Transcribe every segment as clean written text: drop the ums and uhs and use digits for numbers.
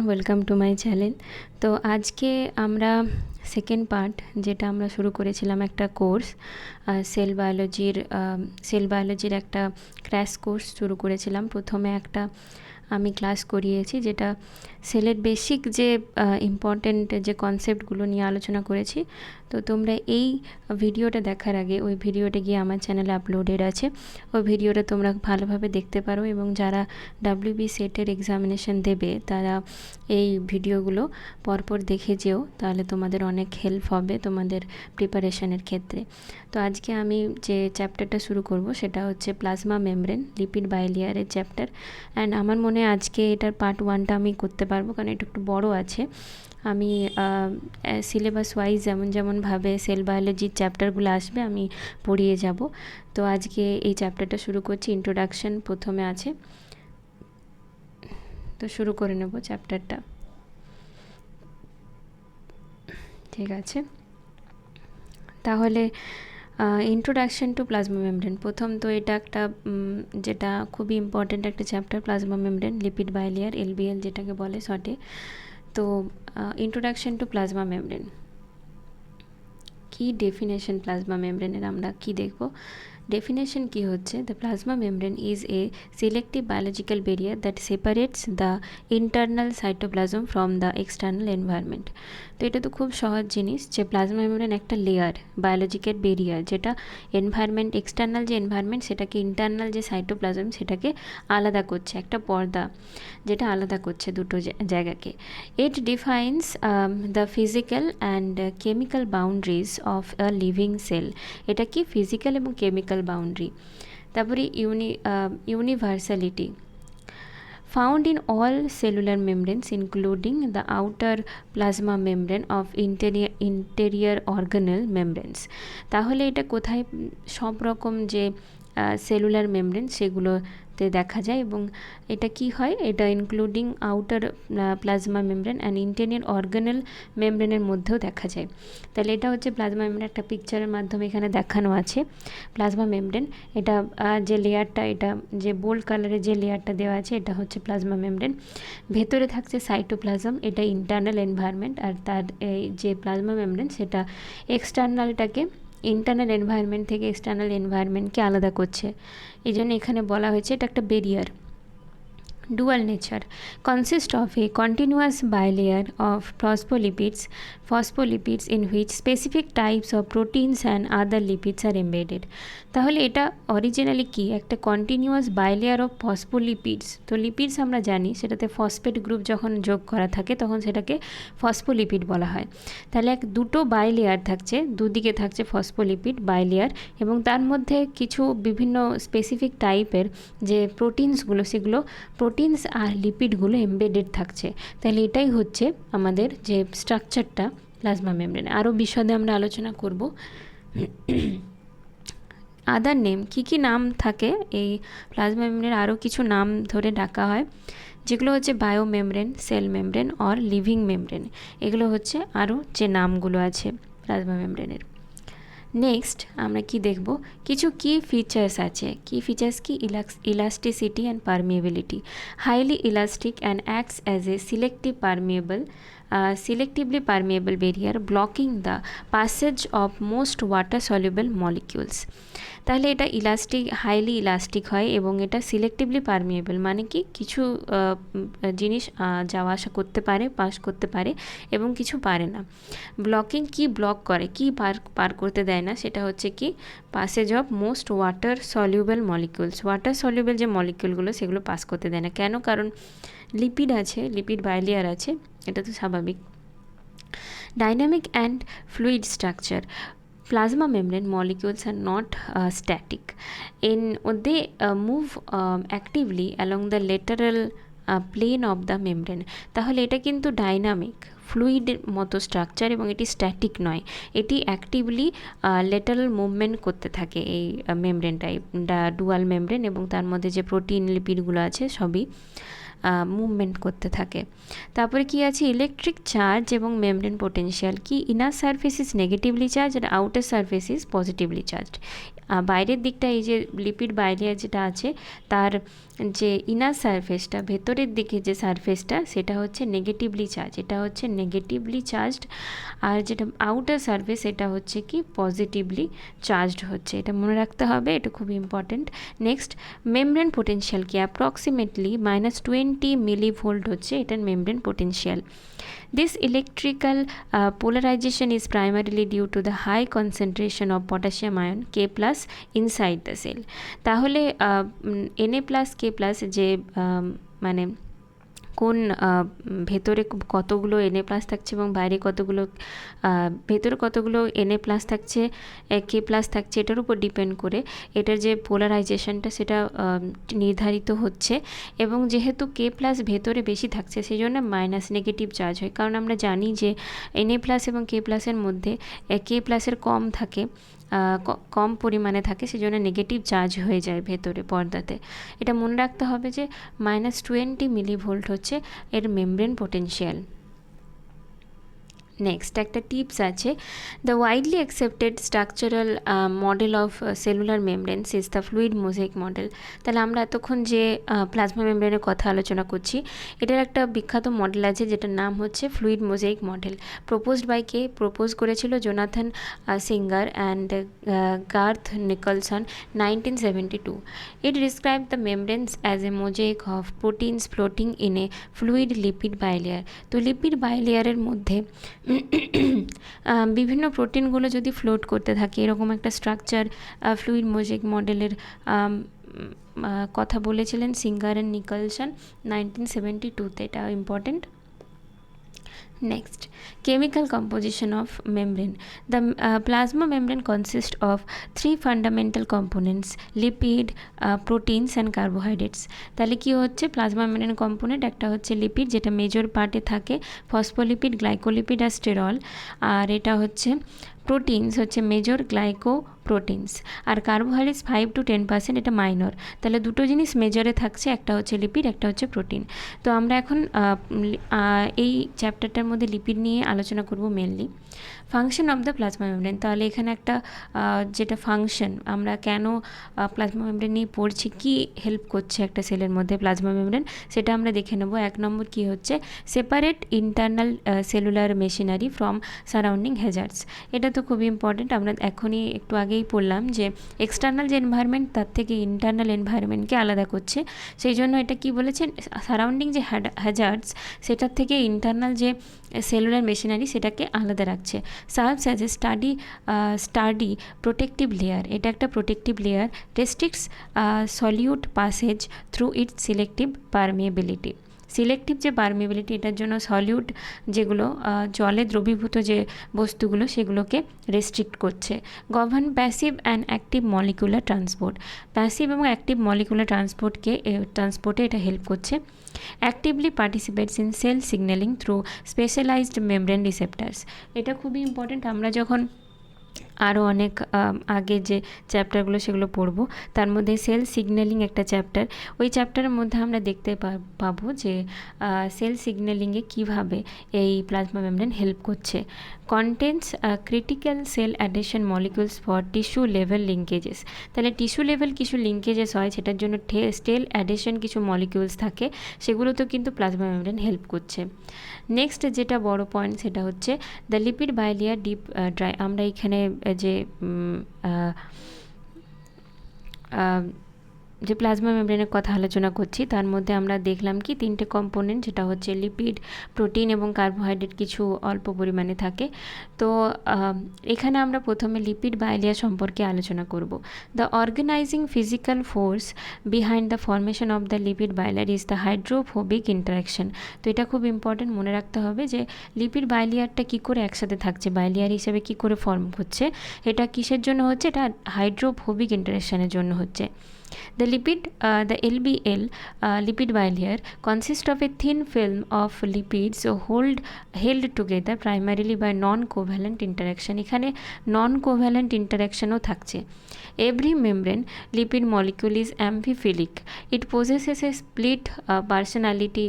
Welcome to my channel. তো আজকে আমরা সেকেন্ড পার্ট, যেটা আমরা শুরু করেছিলাম একটা কোর্স সেল বায়োলজির একটা ক্র্যাশ কোর্স শুরু করেছিলাম। প্রথমে একটা আমি ক্লাস করিয়েছি, যেটা সেলের বেসিক যে ইম্পর্ট্যান্ট যে কনসেপ্টগুলো নিয়ে আলোচনা করেছি। তো তোমরা এই ভিডিওটা দেখার আগে ওই ভিডিওটা গিয়ে আমার চ্যানেলে আপলোডেড আছে, ওই ভিডিওটা তোমরা ভালোভাবে দেখতে পারো, এবং যারা WB সেটের এক্সামিনেশন দেবে তারা এই ভিডিওগুলো পরপর দেখে যেও, তাহলে তোমাদের অনেক হেল্প হবে তোমাদের প্রিপারেশনের ক্ষেত্রে। তো আজকে আমি যে চ্যাপ্টারটা শুরু করব সেটা হচ্ছে প্লাজমা মেমব্রেন, লিপিড বাইলেয়ারের চ্যাপ্টার। অ্যান্ড আমার মনে হয় আজকে এটার পার্ট 1টা আমি করতে পারবো, কারণ এটা একটু বড় আছে। আমি সিলেবাস ওয়াইজ যেমনভাবে সেল বায়োলজির চ্যাপ্টারগুলো আসবে আমি পড়িয়ে যাব। তো আজকে এই চ্যাপ্টারটা শুরু করছি। ইন্ট্রোডাকশন প্রথমে আছে, তো শুরু করে নেব চ্যাপ্টারটা। ঠিক আছে, তাহলে ইন্ট্রোডাকশন টু প্লাজমা মেমব্রেন। প্রথম তো এটা একটা যেটা খুবই ইম্পর্ট্যান্ট একটা chapter, plasma membrane, lipid bilayer, LBL যেটাকে বলে শর্টে। তো ইন্ট্রোডাকশন টু প্লাজমা মেমব্রেন, কি ডেফিনেশন প্লাজমা মেমব্রেনের আমরা কি দেখব। ডেফিনেশন কি হচ্ছে, the plasma membrane is a selective biological barrier that separates the internal cytoplasm from the external environment. তো এটা তো খুব সহজ জিনিস, যে প্লাজমা মেমব্রেন একটা লেয়ার, বায়োলজিক্যাল ব্যারিয়ার, যেটা এনভায়রনমেন্ট, এক্সটার্নাল যে এনভায়রনমেন্ট সেটাকে, ইন্টারনাল যে সাইটোপ্লাজম সেটাকে আলাদা করছে, একটা পর্দা যেটা আলাদা করছে দুটো জায়গাকে। It defines the physical and chemical boundaries of a living cell. এটা কি ফিজিক্যাল এবং কেমিক্যাল বাউন্ডারি। তারপরে universality, found in all cellular membranes including the outer plasma membrane of interior organelle membranes। তাহলে এটা কোথায়, সব রকম যে সেলুলার মেমব্রেন সেগুলোতে দেখা যায়, এবং এটা কি হয়, এটা including outer plasma membrane and interior organelle মেমব্রেনের মধ্যেও দেখা যায়। তাহলে এটা হচ্ছে প্লাজমা মেমব্রেন, একটা পিকচারের মাধ্যমে এখানে দেখানো আছে প্লাজমা মেমব্রেন। এটা যে লেয়ারটা, এটা যে বোল্ড কালারের যে লেয়ারটা দেওয়া আছে, এটা হচ্ছে প্লাজমা মেমব্রেন। ভেতরে থাকছে সাইটোপ্লাজম, এটা ইন্টারনাল এনভায়রনমেন্ট, আর তার এই যে প্লাজমা মেমব্রেন সেটা এক্সটার্নালটাকে, ইন্টারনাল এনভায়রনমেন্ট থেকে এক্সটার্নাল এনভায়রনমেন্টকে আলাদা করছে। এই জন্য এখানে বলা হয়েছে এটা একটা barrier. Dual nature, consists of a continuous bilayer of phospholipids in which specific types of proteins and other lipids are embedded। তাহলে এটা অরিজিনালি কি, একটা কন্টিনিউয়াস বাইলেয়ার অফ ফসফোলিপিডস। তো লিপিডস আমরা জানি, সেটাতে ফসফেট গ্রুপ যখন যোগ করা থাকে তখন সেটাকে ফসফোলিপিড বলা হয়। তাহলে দুটো বাইলেয়ার থাকছে, দুদিকে থাকছে ফসফোলিপিড বাইলেয়ার, এবং তার মধ্যে কিছু বিভিন্ন স্পেসিফিক টাইপের যে প্রোটিনসগুলো, সেগুলো প্রোটিনস আর লিপিডগুলো এমবেডেড থাকছে। তাহলে এটাই হচ্ছে আমাদের যে স্ট্রাকচারটা প্লাজমা মেমব্রেন। আরও বিশদে আমরা আলোচনা করব। আদার নেম, কী নাম থাকে এই প্লাজমা মেমব্রেনের, আরও কিছু নাম ধরে ডাকা হয়, যেগুলো হচ্ছে bio membrane, cell membrane or living membrane. এগুলো হচ্ছে আরও যে নামগুলো আছে প্লাজমা মেমব্রেনের। নেক্সট আমরা কি দেখব, কিছু কি ফিচার্স আছে। কি ফিচার্স কি, elasticity and permeability, highly elastic and acts as a selectively permeable barrier blocking the passage of most water soluble molecules। তাহলে এটা হাইলি ইলাস্টিক হয়, এবং এটা সিলেক্টিভলি পারমিয়েবল, মানে কি কিছু জিনিস যাওয়া আসা করতে পারে, পাস করতে পারে, এবং কিছু পারে না। ব্লকিং, কি ব্লক করে, কি পার করতে দেয় না, সেটা হচ্ছে কি passage of most water soluble molecules. Water soluble যে মলিকিউলগুলো সেগুলো পাস করতে দেয় না। কেন? কারণ লিপিড আছে, লিপিড বাইলেয়ার আছে, এটা তো স্বাভাবিক। Dynamic and fluid structure, plasma membrane molecules are not static. They move actively along the lateral plane of the membrane। তাহলে এটা কিন্তু ডাইনামিক ফ্লুইড মতো স্ট্রাকচার, এবং এটি স্ট্যাটিক নয়, এটি অ্যাক্টিভলি লেটারাল মুভমেন্ট করতে থাকে এই মেমব্রেনটাই, ডুয়াল মেমব্রেন, এবং তার মধ্যে যে প্রোটিন লিপিডগুলো আছে সবই মুভমেন্ট করতে থাকে। তারপরে কি আছে, ইলেকট্রিক চার্জ এবং মেমব্রেন পোটেনশিয়াল, কি inner surface is negatively charge আর outer surface is positively charged. বাইরের দিকটা এই যে লিপিড বাইলেয়ার যেটা আছে তার যে ইনার সারফেসটা, ভেতরের দিকে যে সারফেসটা, সেটা হচ্ছে নেগেটিভলি চার্জ, এটা হচ্ছে নেগেটিভলি চার্জড। আর যেটা আউটার সারফেস এটা হচ্ছে কি পজিটিভলি চার্জড হচ্ছে, এটা মনে রাখতে হবে, এটা খুব ইম্পর্টেন্ট। নেক্সট, মেমব্রেন পোটেনশিয়াল কি অ্যাপ্রক্সিমেটলি -20 মিলিভোল্ট হচ্ছে এটার membrane potential. This electrical polarization is primarily due to the high concentration of potassium ion K+ inside the cell. তাহলে Na+ K+ যে মানে কোন ভেতরে কতগুলো Na+ থাকছে এবং বাইরে কতগুলো, ভেতরে কতগুলো Na+ থাকছে, K+ থাকছে, এটার উপর ডিপেন্ড করে এটার যে পোলারাইজেশনটা সেটা নির্ধারিত হচ্ছে। এবং যেহেতু K+ ভেতরে বেশি থাকছে সেই জন্য মাইনাস নেগেটিভ চার্জ হয়, কারণ আমরা জানি যে Na+ এবং K+ এর মধ্যে K+ এর কম থাকে, কম পরিমাণে থাকে, সেজন্য নেগেটিভ চার্জ হয়ে যায় ভেতরে পর্দাতে। এটা মনে রাখতে হবে যে -20 মিলিভোল্ট হচ্ছে এর মেমব্রেন পোটেনশিয়াল। নেক্সট একটা টিপস আছে, the widely accepted structural model of cellular membranes is the fluid mosaic model. তাহলে আমরা এতক্ষণ যে প্লাজমা মেমব্রেনের কথা আলোচনা করছি, এটার একটা বিখ্যাত মডেল আছে যেটার নাম হচ্ছে fluid mosaic model. Proposed by কে? প্রপোজ করেছিল Jonathan Singer and Garth Nicolson 1972। It describe the membranes as a mosaic of proteins floating in a fluid lipid bilayer. তো লিপিড বাইলেয়ারের মধ্যে বিভিন্ন প্রোটিনগুলো যদি ফ্লোট করতে থাকে, এরকম একটা স্ট্রাকচার ফ্লুইড মোজাইক মডেলের কথা বলেছিলেন সিঙ্গার অ্যান্ড নিকলসন 1972-তে, এটা important. Next, chemical composition of membrane. The plasma membrane consists of 3 fundamental components: lipid, proteins and carbohydrates. তাহলে কি হচ্ছে প্লাজমা মেমব্রেন কম্পোনেন্ট? একটা হচ্ছে লিপিড যেটা মেজর পার্টে থাকে, ফসফোলিপিড, গ্লাইকোলিপিড আর স্টেরল। আর এটা হচ্ছে প্রোটিনস হচ্ছে মেজর গ্লাইকোপ্রোটিনস, আর কার্বোহাইড্রেটস 5 to 10%, এটা মাইনর। তাহলে দুটো জিনিস মেজরে থাকছে, একটা হচ্ছে লিপিড, একটা হচ্ছে প্রোটিন। তো আমরা এখন এই চ্যাপ্টারটার মধ্যে লিপিড নিয়ে আলোচনা করব mainly. Function of the plasma membrane, তাহলে এখানে একটা যেটা ফাংশন, আমরা কেন প্লাজমা মেমব্রেন নিয়ে পড়ছি, কি হেল্প করছে একটা সেলের মধ্যে প্লাজমা মেমব্রেন, সেটা আমরা দেখে নেব। 1 নম্বর কি হচ্ছে, separate internal cellular machinery from surrounding hazards. এটা তো খুবই ইম্পর্টেন্ট, আমরা এখনই একটু আগেই পড়লাম যে এক্সটার্নাল যে এনভায়রনমেন্ট তার থেকে ইন্টারনাল এনভায়রনমেন্টকে আলাদা করছে, সেই জন্য এটা কি বলেছেন, সারাউন্ডিং যে হ্যাজার্ডস সেটার থেকে ইন্টারনাল যে সেলুলার মেশিনারি সেটাকে আলাদা রাখছে। Serves as a study protective layer, এটা একটা protective layer. Restricts solute passage through its selective permeability. Selective যে পারমিয়েবিলিটি, এটার জন্য সলিউট যেগুলো জলে দ্রবীভূত যে বস্তুগুলো সেগুলোকে রেস্ট্রিক্ট করছে। Govern passive and active molecular transport, passive এবং অ্যাক্টিভ মলিকুলার ট্রান্সপোর্টে এটা হেল্প করছে। Actively participates in cell signaling through specialized membrane receptors. এটা খুবই ইম্পর্টেন্ট, আমরা যখন আরও অনেক আগে যে চ্যাপ্টারগুলো সেগুলো পড়ব, তার মধ্যে সেল সিগন্যালিং একটা চ্যাপ্টার, ওই চ্যাপ্টারের মধ্যে আমরা দেখতে পাবো যে সেল সিগন্যালিংয়ে কীভাবে এই প্লাজমা মেমব্রেন হেল্প করছে। Contents critical cell adhesion molecules for tissue level linkages. তাহলে টিস্যু লেভেল কিছু লিঙ্কেজেস হয়, সেটার জন্য সেল অ্যাডেশন কিছু মলিকিউলস থাকে, সেগুলোতেও কিন্তু প্লাজমা মেমব্রেন হেল্প করছে। নেক্সট যেটা বড় পয়েন্ট সেটা হচ্ছে the lipid bilayer deep dry. আমরা এখানে যে প্লাজমা মেমব্রেনের কথা আলোচনা করছি তার মধ্যে আমরা দেখলাম কি 3টে কম্পোনেন্ট, যেটা হচ্ছে লিপিড, প্রোটিন এবং কার্বোহাইড্রেট কিছু অল্প পরিমাণে থাকে। তো এখানে আমরা প্রথমে লিপিড বাইলেয়ার সম্পর্কে আলোচনা করব। The organizing physical force behind the formation of the lipid bilayer is the hydrophobic interaction. তো এটা খুব ইম্পর্টেন্ট, মনে রাখতে হবে যে লিপিড বাইলেয়ারটা কী করে একসাথে থাকছে, বাইলেয়ার হিসেবে কী করে ফর্ম হচ্ছে, এটা কিসের জন্য হচ্ছে, এটা হাইড্রোফোবিক ইন্টারাকশনের জন্য হচ্ছে। The LBL lipid bilayer consists of a thin film of lipids held together primarily by non-covalent interaction. এখানে non-covalent interactionও থাকছে। Every membrane lipid molecule is amphiphilic. It possesses a split personality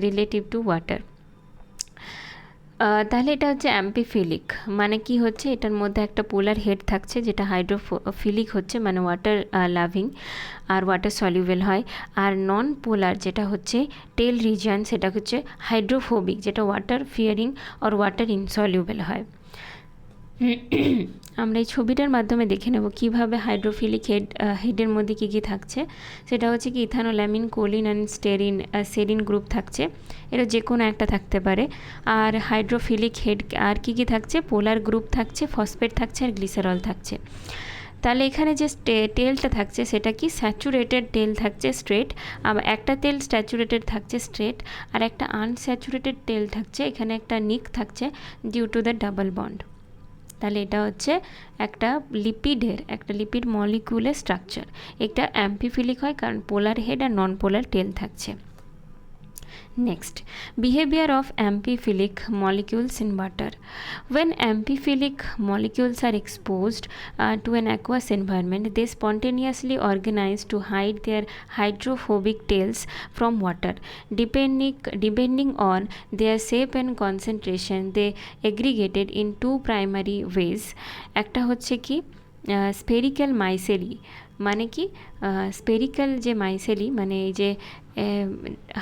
relative to water. তাহলে এটা হচ্ছে অ্যাম্পিফিলিক, মানে কি হচ্ছে, এটার মধ্যে একটা পোলার হেড থাকছে যেটা হাইড্রোফিলিক হচ্ছে, মানে ওয়াটার লাভিং আর ওয়াটার সলিউবেল হয়। আর নন পোলার যেটা হচ্ছে টেল রিজিয়ন, সেটা হচ্ছে হাইড্রোফোবিক, যেটা ওয়াটার ফিয়ারিং আর ওয়াটার ইনসলিউবেল হয়। আমরা এই ছবিটার মাধ্যমে দেখে নেব কীভাবে হাইড্রোফিলিক হেডের মধ্যে কী কী থাকছে। সেটা হচ্ছে কি ইথানোল্যামিন, কোলিন অ্যান্ড সেরিন গ্রুপ থাকছে, এটা যে কোনো একটা থাকতে পারে। আর হাইড্রোফিলিক হেড আর কী কী থাকছে, পোলার গ্রুপ থাকছে, ফসফেট থাকছে আর গ্লিসারল থাকছে। তাহলে এখানে যে টেলটা থাকছে সেটা কি স্যাচুরেটেড টেল থাকছে স্ট্রেট, আবার একটা তেল স্যাচুরেটেড থাকছে স্ট্রেট, আর একটা আনস্যাচুরেটেড টেল থাকছে, এখানে একটা নিক থাকছে due to the double bond. তাহলে এটা হচ্ছে একটা লিপিড মলিকিউলের স্ট্রাকচার। এটা অ্যাম্পিফিলিক হয় কারণ পোলার হেড আর নন পোলার টেল থাকছে। Next, behavior of amphiphilic molecules in water. When amphiphilic molecules are exposed to an aqueous environment, they spontaneously organize to hide their hydrophobic tails from water. Depending on their shape and concentration, they aggregated in two primary ways. একটা হচ্ছে কি spherical মাইসেলি, মানে কি spherical যে মাইসেলি, মানে এই যে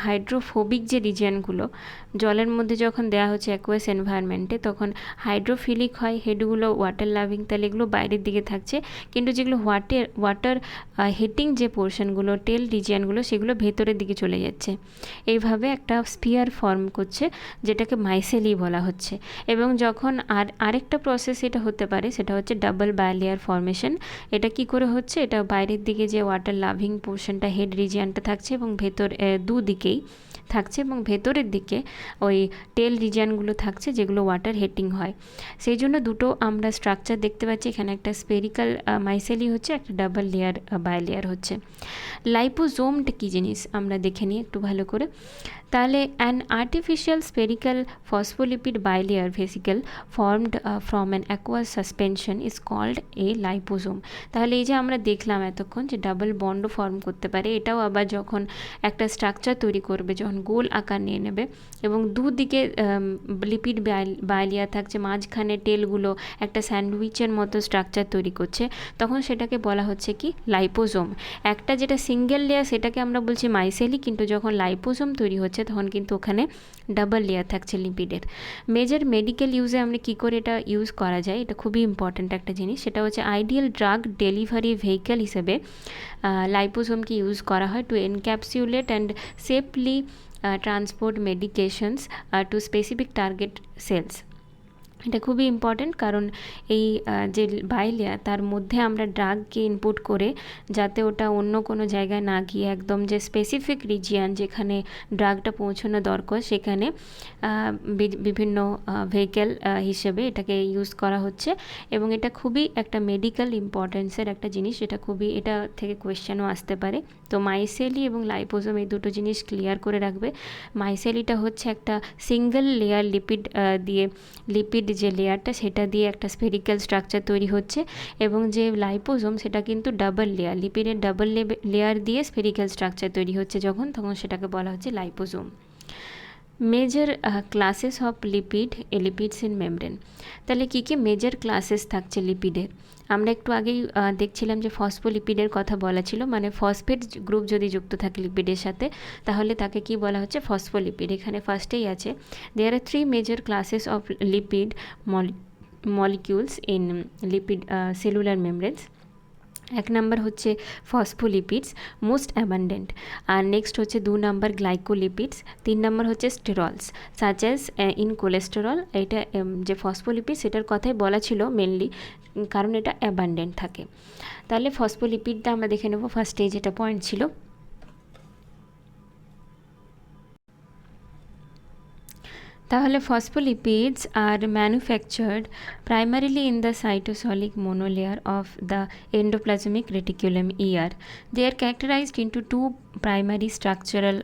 hydrophobic যে রিজিয়নগুলো জলের মধ্যে যখন দেওয়া হচ্ছে অ্যাকুয়াস এনভায়রনমেন্টে, তখন হাইড্রোফিলিক হয় হেডগুলো, ওয়াটার লাভিং, তাহলে এগুলো বাইরের দিকে থাকছে। কিন্তু যেগুলো ওয়াটার হিটিং যে পোর্শনগুলো, টেল রিজিয়নগুলো, সেগুলো ভেতরের দিকে চলে যাচ্ছে। এইভাবে একটা স্পিয়ার ফর্ম করছে, যেটাকে মাইসেলি বলা হচ্ছে। এবং যখন আরেকটা প্রসেস এটা হতে পারে, সেটা হচ্ছে ডাবল বায়োলেয়ার ফর্মেশন। এটা কি করে হচ্ছে, এটা বাইরের দিকে যে ওয়াটার লাভিং পোর্শনটা, হেড রিজিয়নটা থাকছে এবং দুদিকেই থাকছে, এবং ভেতরের দিকে ওই টেল রিজিয়নগুলো থাকছে যেগুলো ওয়াটার হিটিং হয়। সেই জন্য দুটো আমরা স্ট্রাকচার দেখতে পাচ্ছি, এখানে একটা স্পেরিক্যাল মাইসেলি হচ্ছে, একটা ডাবল লেয়ার বায়োলেয়ার হচ্ছে। লাইপোজোমটা কী জিনিস আমরা দেখে নিই একটু ভালো করে। তাহলে an artificial spherical phospholipid bilayer vesicle formed from an aqueous suspension is called a liposome. তাহলে এই যে আমরা দেখলাম এতক্ষণ যে ডাবল বন্ডও ফর্ম করতে পারে, এটাও আবার যখন একটা স্ট্রাকচার তৈরি করবে, যখন গোল আকার নিয়ে নেবে এবং দুদিকে লিপিড বায়োলেয়ার থাকছে, মাঝখানে টেলগুলো একটা স্যান্ডউইচের মতো স্ট্রাকচার তৈরি করছে, তখন সেটাকে বলা হচ্ছে কি লাইপোজোম। একটা যেটা সিঙ্গেল লেয়ার সেটাকে আমরা বলছি মাইসেলি, কিন্তু যখন লাইপোজোম তৈরি হচ্ছে তখন কিন্তু ওখানে ডাবল লেয়ার থাকছে লিপিডের। মেজর মেডিকেল ইউজে আমরা কী করে এটা ইউজ করা যায়, এটা খুবই ইম্পর্ট্যান্ট একটা জিনিস। সেটা হচ্ছে আইডিয়াল ড্রাগ ডেলিভারি ভেহিকেল হিসেবে লাইপোজোমকে ইউজ করা হয় to encapsulate and safely transport medications to specific target cells. এটা খুবই ইম্পর্ট্যান্ট, কারণ এই যে বায়োলেয়ার, তার মধ্যে আমরা ড্রাগকে ইনপুট করে যাতে ওটা অন্য কোনো জায়গায় না গিয়ে একদম যে স্পেসিফিক রিজিয়ান যেখানে ড্রাগটা পৌঁছানো দরকার, সেখানে বিভিন্ন ভেহিকেল হিসেবে এটাকে ইউজ করা হচ্ছে। এবং এটা খুবই একটা মেডিকেল ইম্পর্টেন্সের একটা জিনিস, এটা থেকে কোয়েশ্চেনও আসতে পারে। তো মাইসেলি এবং লাইপোজোম এই দুটো জিনিস ক্লিয়ার করে রাখবে। মাইসেলিটা হচ্ছে একটা সিঙ্গেল লেয়ার লিপিড যে লেয়ারটা, সেটা দিয়ে একটা স্পেরিক্যাল স্ট্রাকচার তৈরি হচ্ছে, এবং যে লাইপোজোম সেটা কিন্তু ডাবল লেয়ার, লিপিডের ডাবল লেয়ার দিয়ে স্পেরিক্যাল স্ট্রাকচার তৈরি হচ্ছে তখন সেটাকে বলা হচ্ছে liposome. Major classes of lipids in membrane. তাহলে কী কী মেজর ক্লাসেস থাকছে লিপিডের? আমরা একটু আগেই দেখছিলাম যে ফসফোলিপিডের কথা বলা ছিল, মানে ফসফেট গ্রুপ যদি যুক্ত থাকে লিপিডের সাথে তাহলে তাকে কি বলা হচ্ছে, ফসফোলিপিড। এখানে ফার্স্টেই আছে there are 3 major classes of lipid molecules in lipid cellular membranes. এক নাম্বার হচ্ছে ফসফোলিপিডস, মোস্ট অ্যাবান্ডেন্ট। আর নেক্সট হচ্ছে 2 নাম্বার গ্লাইকোলিপিডস, 3 নাম্বার হচ্ছে sterols such as in cholesterol. এটা যে ফসফোলিপিড সেটার কথাই বলা ছিল মেনলি, কারণ এটা অ্যাবান্ডেন্ট থাকে। তাহলে ফসফোলিপিডটা আমরা দেখে নেব ফার্স্টে, যেটা পয়েন্ট ছিল। তাহলে phospholipids are manufactured primarily in the cytosolic monolayer of the endoplasmic reticulum ER. They are characterized into 2 primary structural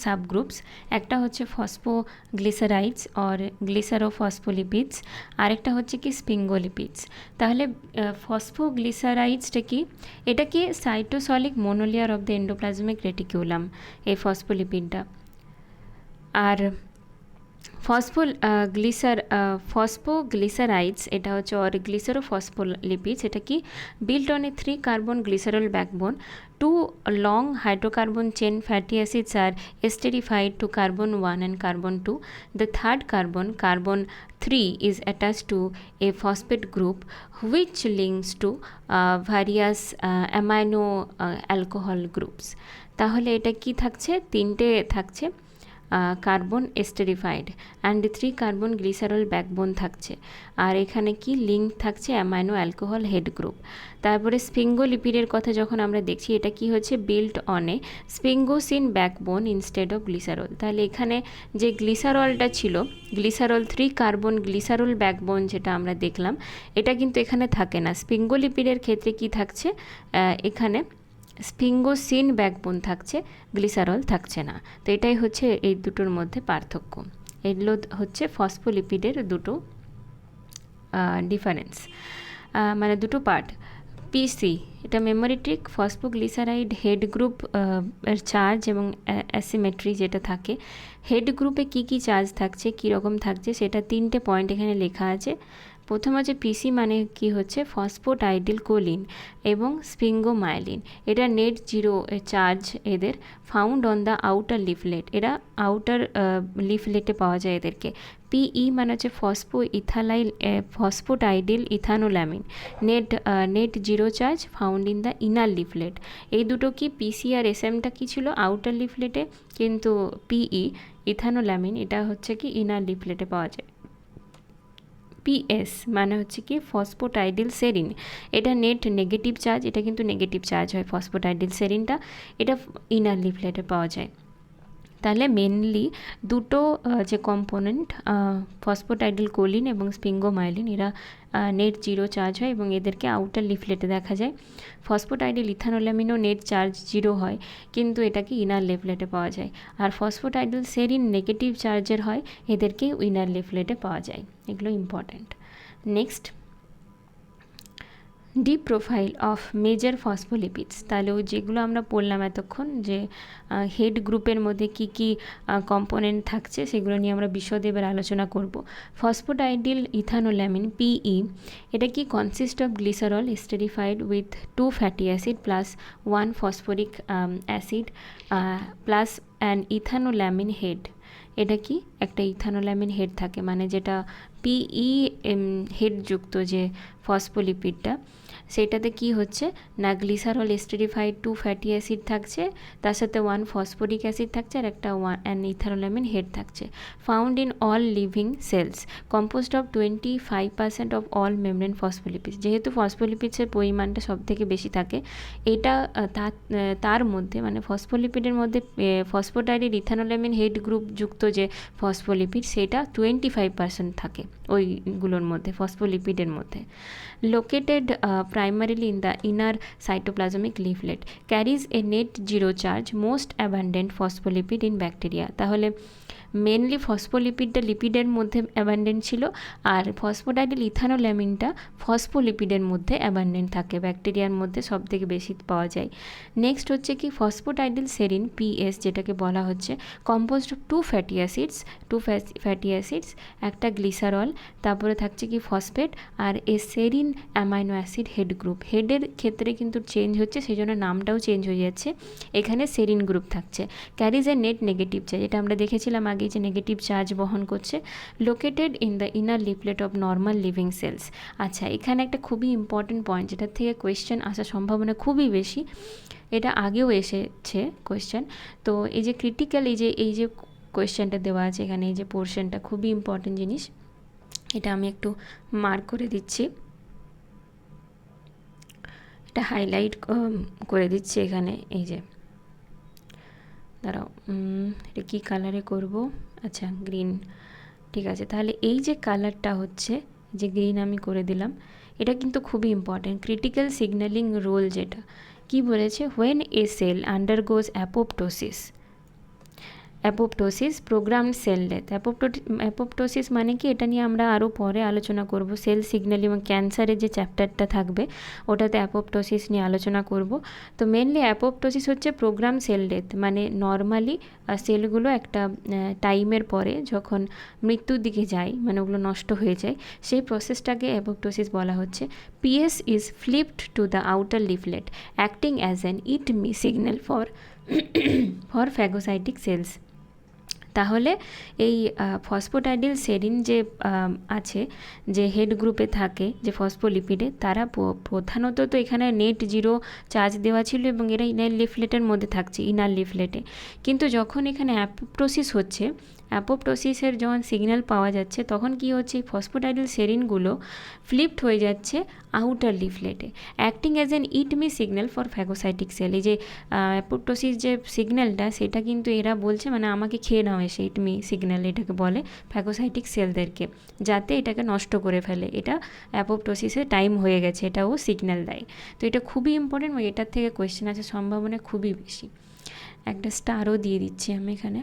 subgroups. একটা হচ্ছে ফসফোগ্লিসারাইডস or গ্লিসারোফসফোলিপিডস, আরেকটা হচ্ছে কি স্পিঙ্গোলিপিডস। তাহলে ফসফোগ্লিসারাইডসটা কি, এটা কি সাইটোসলিক মোনোলেয়ার অফ দ্য এন্ডোপ্লাজমিক রেটিকুলাম, এই ফসফোলিপিডটা। আর ফসফোগ্লিসারাইডস এটা হচ্ছে অর গ্লিসারোফসফোলিপিডস, এটা কি built on A 3 carbon glycerol backbone, 2 long hydrocarbon chain fatty acids are esterified to carbon 1 and carbon 2. The third carbon, carbon 3, is attached to a phosphate group which links to various amino alcohol groups. তাহলে এটা কি থাকছে, তিনটে থাকছে carbon esterified and 3 carbon glycerol backbone থাকছে, আর এখানে কি লিঙ্ক থাকছে অ্যামাইনো অ্যালকোহল হেড গ্রুপ। তারপরে স্পিঙ্গোলিপিডের কথা যখন আমরা দেখছি, এটা কি হচ্ছে built on a sphingosine backbone instead of glycerol. তাহলে এখানে যে গ্লিসারলটা ছিল, গ্লিসারল 3 কার্বন গ্লিসারল ব্যাকবোন যেটা আমরা দেখলাম, এটা কিন্তু এখানে থাকে না। স্পিঙ্গোলিপিডের ক্ষেত্রে কি থাকছে, এখানে স্পিঙ্গোসিন ব্যাকবোন থাকছে, গ্লিসারল থাকছে না। তো এটাই হচ্ছে এই দুটোর মধ্যে পার্থক্য। এগুলো হচ্ছে ফসফোলিপিডের দুটো ডিফারেন্স, মানে দুটো পার্ট। পিসি এটা মেমোরিটিক ফসফোগ্লিসারাইড হেড গ্রুপ এর চার্জ এবং অ্যাসিমেট্রি যেটা থাকে, হেড গ্রুপে কি কি চার্জ থাকছে, কী রকম থাকছে, সেটা 3টে পয়েন্ট এখানে লেখা আছে। প্রথম হচ্ছে পিসি মানে কি হচ্ছে ফসফোটাইডিল কোলিন এবং স্পিঙ্গোমাইলিন, এটা নেট জিরো চার্জ এদের, found on the outer leaflet, এরা আউটার লিফলেটে পাওয়া যায় এদেরকে। পিই মানে হচ্ছে phosphatidyl ethanolamine, net zero charge, found in the inner leaflet. এই দুটো কি পিসি আর এসএমটা কি ছিল আউটার লিফলেটে, কিন্তু পিই ইথানোল্যামিন এটা হচ্ছে কি ইনার লিফলেটে পাওয়া যায়। পিএস মানে হচ্ছে কি ফসফোটাইডিল সেরিন, এটা নেট নেগেটিভ চার্জ, এটা কিন্তু নেগেটিভ চার্জ হয় ফসফোটাইডিল সেরিনটা, এটা ইনার লিফলেটে পাওয়া যায়। তাহলে মেনলি দুটো যে কম্পোনেন্ট ফসফোটাইডিল কোলিন এবং স্পিঙ্গোমাইলিন, এরা নেট জিরো চার্জ হয় এবং এদেরকে আউটার লিফলেটে দেখা যায়। ফসফোটাইডিল ইথানোল্যামিনও নেট চার্জ জিরো হয়, কিন্তু এটাকে ইনার লিফলেটে পাওয়া যায়। আর ফসফোটাইডিল সেরিন নেগেটিভ চার্জের হয়, এদেরকে ইনার লিফলেটে পাওয়া যায়। এগুলো important. Next, deep profile of major phospholipids. তাহলে ওই যেগুলো আমরা পড়লাম এতক্ষণ, যে হেড গ্রুপের মধ্যে কি কি কম্পোনেন্ট থাকছে, সেগুলো নিয়ে আমরা বিশদে এবার আলোচনা করব। ফসফোটাইডিল ইথানোল্যামিন পিই, এটা কি consist of glycerol esterified with 2 fatty acid plus 1 phosphoric acid plus an ethanolamine head. এটা কি একটা ইথানোল্যামিন হেড থাকে, মানে যেটা পিই হেডযুক্ত যে ফসফোলিপিডটা, সেটাতে কি হচ্ছে না গ্লিসারল এস্টেরিফাইড 2 ফ্যাটি অ্যাসিড থাকছে, তার সাথে 1 ফসফরিক অ্যাসিড থাকছে, আর একটা অ্যান ইথানোল্যামিন হেড থাকছে। Found in all living sales, composed of 25% of all membrane phospholipids. যেহেতু ফসফোলিপিডসের পরিমাণটা সব থেকে বেশি থাকে, এটা তার মধ্যে মানে ফসফোলিপিডের মধ্যে ফসফোটাইডিল ইথানোল্যামিন হেড গ্রুপ যুক্ত যে ফসফোলিপিড, সেটা 25% থাকে ওইগুলোর মধ্যে, ফসফোলিপিডের মধ্যে। Located primarily in the inner cytoplasmic leaflet, carries a net zero charge, most abundant phospholipid in bacteria। তাহলে মেনলি ফসফোলিপিডটা লিপিডের মধ্যে অ্যাবান্ডেন্ট ছিল, আর ফসফোটাইডিল ইথানোল্যামিনটা ফসফোলিপিডের মধ্যে অ্যাবান্ডেন্ট থাকে, ব্যাকটেরিয়ার মধ্যে সব থেকে বেশি পাওয়া যায়। নেক্সট হচ্ছে কি ফসফোটাইডিল সেরিন পিএস, যেটাকে বলা হচ্ছে কম্পোজড অফ 2 ফ্যাটি অ্যাসিডস, একটা গ্লিসারল, তারপরে থাকছে কি ফসফেট, আর a serine amino acid head group. হেডের ক্ষেত্রে কিন্তু চেঞ্জ হচ্ছে, সেই জন্য নামটাও চেঞ্জ হয়ে যাচ্ছে, এখানে সেরিন গ্রুপ থাকছে। Caries a net negative charge, এটা আমরা দেখেছিলাম আগে যে নেগেটিভ চার্জ বহন করছে। Located in the inner leaflet of normal living sales. আচ্ছা, এখানে একটা খুবই ইম্পর্টেন্ট পয়েন্ট, যেটার থেকে কোয়েশ্চেন আসার সম্ভাবনা খুবই বেশি, এটা আগেও এসেছে কোয়েশ্চেন। তো এই যে ক্রিটিক্যাল এই যে কোয়েশ্চেনটা দেওয়া আছে এখানে, এই যে পোর্শনটা খুবই ইম্পর্টেন্ট জিনিস, এটা আমি একটু মার্ক করে দিচ্ছি, এটা হাইলাইট করে দিচ্ছি এখানে। এই যে দাঁড়াও, এটা কী কালারে করব, আচ্ছা গ্রিন, ঠিক আছে। তাহলে এই যে কালারটা হচ্ছে, যে গ্রিন আমি করে দিলাম, এটা কিন্তু খুবই ইম্পর্ট্যান্ট। ক্রিটিক্যাল সিগন্যালিং রোল যেটা কি বলেছে, when a cell undergoes apoptosis, apoptosis, programmed cell death. Apoptosis মানে কি, এটা নিয়ে আমরা আরও পরে আলোচনা করব। সেল সিগন্যালিং এবং ক্যান্সারের যে চ্যাপ্টারটা থাকবে ওটাতে অ্যাপোপ্টোসিস নিয়ে আলোচনা করব। তো মেনলি অ্যাপোপ্টোসিস হচ্ছে প্রোগ্রাম সেল ডেথ, মানে নর্মালি সেলগুলো একটা টাইমের পরে যখন মৃত্যুর দিকে যায়, মানে ওগুলো নষ্ট হয়ে যায়, সেই প্রসেসটাকে অ্যাপোপ্টোসিস বলা হচ্ছে। PS is flipped to the outer leaflet acting as an eat me signal for phagocytic cells। তাহলে এই ফসফোটাইডিল সেরিন যে আছে, যে হেড গ্রুপে থাকে, যে ফসফোলিপিডে, তারা প্রধানত তো এখানে নেট জিরো চার্জ দেওয়া ছিল এবং এরা ইনার লিফলেটের মধ্যে থাকছে, ইনার লিফলেটে। কিন্তু যখন এখানে অ্যাপোপ্টোসিস হচ্ছে, অ্যাপোপ্টোসিসের যখন সিগন্যাল পাওয়া যাচ্ছে, তখন কি হচ্ছে, এই ফসফোটাইডিল সেরিনগুলো ফ্লিপড হয়ে যাচ্ছে আউটার লিফলেটে, acting as an eat me signal for phagocytic cell. এই যে অ্যাপোপ্টোসিস যে সিগন্যালটা, সেটা কিন্তু এরা বলছে মানে আমাকে খেয়ে নাও এসে, ইট মি সিগন্যাল এটাকে বলে ফ্যাগোসাইটিক সেলদেরকে, যাতে এটাকে নষ্ট করে ফেলে। এটা অ্যাপোপ্টোসিসের টাইম হয়ে গেছে, এটাও সিগন্যাল দেয়। তো এটা খুবই ইম্পর্টেন্ট, এটার থেকে কোয়েশ্চেন আসার সম্ভাবনা খুবই বেশি। একটা স্টারও দিয়ে দিচ্ছি আমি এখানে,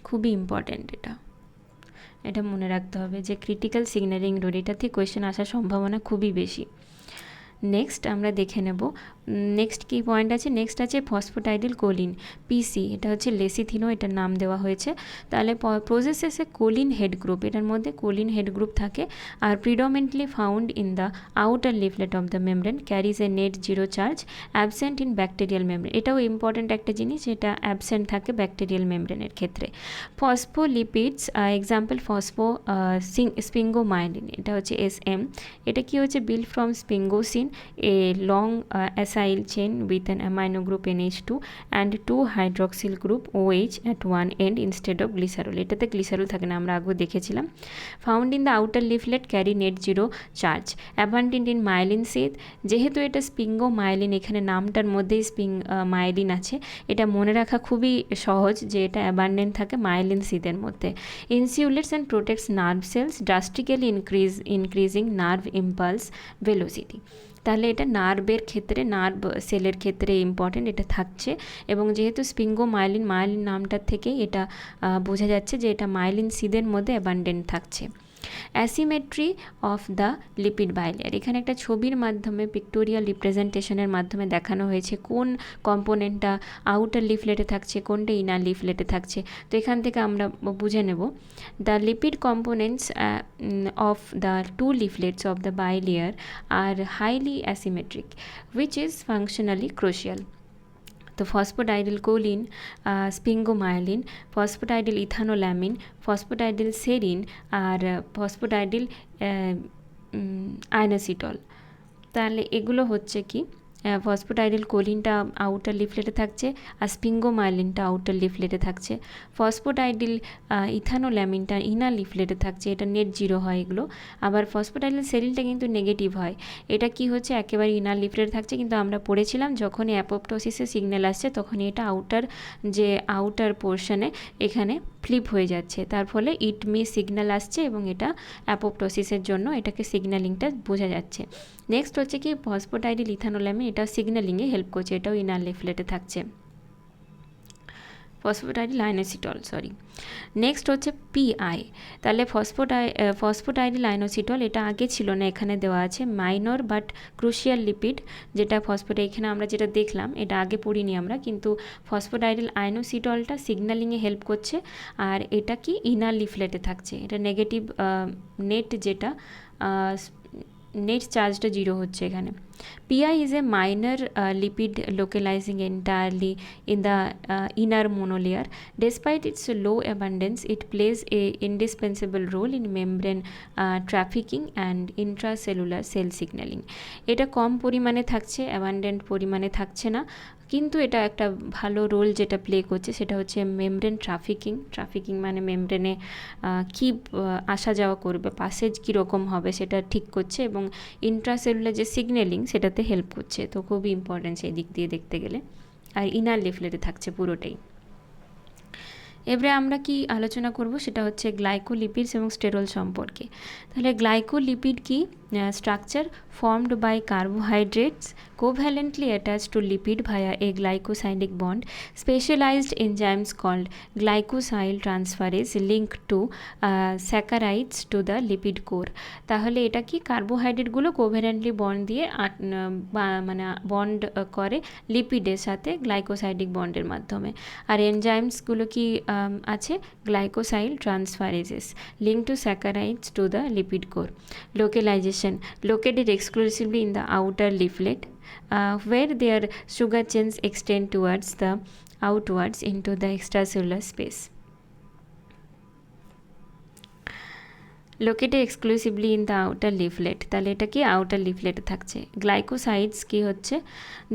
খুবই ইম্পর্ট্যান্ট। এটা মনে রাখতে হবে যে ক্রিটিক্যাল সিগন্যালিং রোড, এটা থেকে কোয়েশ্চেন আসার সম্ভাবনা খুবই বেশি। নেক্সট আমরা দেখে নেব নেক্সট কী পয়েন্ট আছে। নেক্সট আছে ফসফোটাইডিল কোলিন, PC। এটা হচ্ছে লেসিথিনো, এটার নাম দেওয়া হয়েছে। তাহলে প্রসেসেসে কোলিন হেড গ্রুপ, এটার মধ্যে কোলিন হেড গ্রুপ থাকে, আর predominantly found in the outer leaflet of the membrane, carries a net zero charge, absent in bacterial membrane. এটাও ইম্পর্ট্যান্ট একটা জিনিস, এটা অ্যাবসেন্ট থাকে ব্যাকটেরিয়াল মেমব্রেনের ক্ষেত্রে। ফসফোলিপিডস, এক্সাম্পল স্পিঙ্গোমাইলিন, এটা হচ্ছে SM। এটা কি হচ্ছে, build from sphingosine, a long acyl chain with an amino group NH2 and 2 hydroxyl group OH at one end instead of glycerol। এটাতে গ্লিসারল থাকে না, আমরা আগে দেখেছিলাম। Found in the outer leaflet, carry net zero charge, abundant in myelin sheath. যেহেতু এটা স্পিঙ্গোমাইলিন, এখানে নামটার মধ্যেই মাইলিন আছে, এটা মনে রাখা খুবই সহজ যে এটা অ্যাবান্ডেন্ট থাকে মাইলিন সিথের মধ্যে। Insulates and protects nerve cells, drastically increasing nerve impulse velocity. তাহলে এটা নার্ভের ক্ষেত্রে, নার্ভ সেলের ক্ষেত্রে ইম্পর্টেন্ট, এটা থাকছে। এবং যেহেতু স্পিঙ্গোমাইলিন, মাইলিন নামটার থেকেই এটা বোঝা যাচ্ছে যে এটা মাইলিন সিদের মধ্যে অ্যাবান্ডেন্ট থাকছে। Asymmetry of the lipid bilayer, এখানে একটা ছবির মাধ্যমে, পিক্টোরিয়াল রিপ্রেজেন্টেশনের মাধ্যমে দেখানো হয়েছে কোন কম্পোনেন্টটা আউটার লিফলেটে থাকছে, কোনটা ইনার লিফলেটে থাকছে। তো এখান থেকে আমরা বুঝে নেব। The lipid components of the two leaflets of the bilayer are highly asymmetric, which is functionally crucial. তো ফসফোটাইডিল কোলিন, স্পিঙ্গোমাইলিন, ফসফোটাইডিল ইথানোল্যামিন, ফসফোটাইডিল সেরিন আর ফসফোটাইডিল আইনোসিটল। তাহলে এগুলো হচ্ছে কি, ফসফোটাইডিল কোলিনটা আউটার লিফলেটে থাকছে আর স্পিঙ্গোমাইলিনটা আউটার লিফলেটে থাকছে। ফসফোটাইডিল ইথানোল্যামিনটা ইনার লিফলেটে থাকছে, এটা নেট জিরো হয় এগুলো। আবার ফসফোটাইডিল সেরিনটা কিন্তু নেগেটিভ হয়, এটা কি হচ্ছে, একেবারে ইনার লিফলেটে থাকছে। কিন্তু আমরা পড়েছিলাম যখনই অ্যাপোপ্টোসিসের সিগন্যাল আসছে তখনই এটা আউটার পোর্শনে এখানে ফ্লিপ হয়ে যাচ্ছে, তার ফলে ইট মি সিগন্যাল আসছে এবং এটা অ্যাপোপ্টোসিসের জন্য এটাকে সিগন্যালিংটা বোঝা যাচ্ছে। নেক্সট হচ্ছে কি ফসফোটাইডিল ইথানোল্যামিন, এটা সিগন্যালিংয়ে হেল্প করছে, এটাও ইনার লিফলেটে থাকছে। ফসফোটাইডিল আইনোসিটল, নেক্সট হচ্ছে PI। তাহলে ফসফোটাইডিল আইনোসিটল, এটা আগে ছিল না, এখানে দেওয়া আছে মাইনর বাট ক্রুশিয়াল লিপিড, যেটা এখানে আমরা যেটা দেখলাম এটা আগে পড়িনি আমরা, কিন্তু ফসফোটাইডিল আইনোসিটলটা সিগন্যালিংয়ে হেল্প করছে আর এটা কি ইনার লিফলেটে থাকছে। এটা নেগেটিভ নেট, যেটা নেট চার্জটা জিরো হচ্ছে এখানে। PI is a minor lipid localizing entirely in the inner monolayer. Despite its low abundance, it plays a indispensable role in membrane trafficking and intracellular cell signaling. এটা কম পরিমাণে থাকছে, abundant পরিমাণে থাকছে না, কিন্তু এটা একটা ভালো রোল যেটা প্লে করছে সেটা হচ্ছে মেমব্রেন ট্রাফিকিং মানে মেমব্রেনে কী আসা যাওয়া করবে, পাসেজ কীরকম হবে সেটা ঠিক করছে, এবং ইন্ট্রাসেলুলার যে সিগন্যালিং সেটাতে হেল্প করছে। তো খুবই ইম্পর্টেন্ট সেই দিক দিয়ে দেখতে গেলে। আর ইনার লিফলেটে থাকছে পুরোটাই। এবারে আমরা কি আলোচনা করব সেটা হচ্ছে গ্লাইকোলিপিডস এবং স্টেরল সম্পর্কে। তাহলে গ্লাইকোলিপিড কি, structure formed by carbohydrates covalently attached to lipid via a glycosidic bond. Specialized enzymes called glycosyl transferase link to saccharides to the lipid core. তাহলে এটা কি কার্বোহাইড্রেটগুলো কোভ্যালেন্টলি বন্ড দিয়ে মানে বন্ড করে লিপিডের সাথে গ্লাইকোসাইডিক বন্ডের মাধ্যমে। আর এনজাইমসগুলো কি আছে glycosyl transferases link to saccharides to the lipid core. Localization located exclusively in the outer leaflet where their sugar chains extend towards the outwards into the extracellular space. Located exclusively in the outer leaflet, তাহলে এটা কি outer লিফলেটে থাকছে। Glycosides কি হচ্ছে,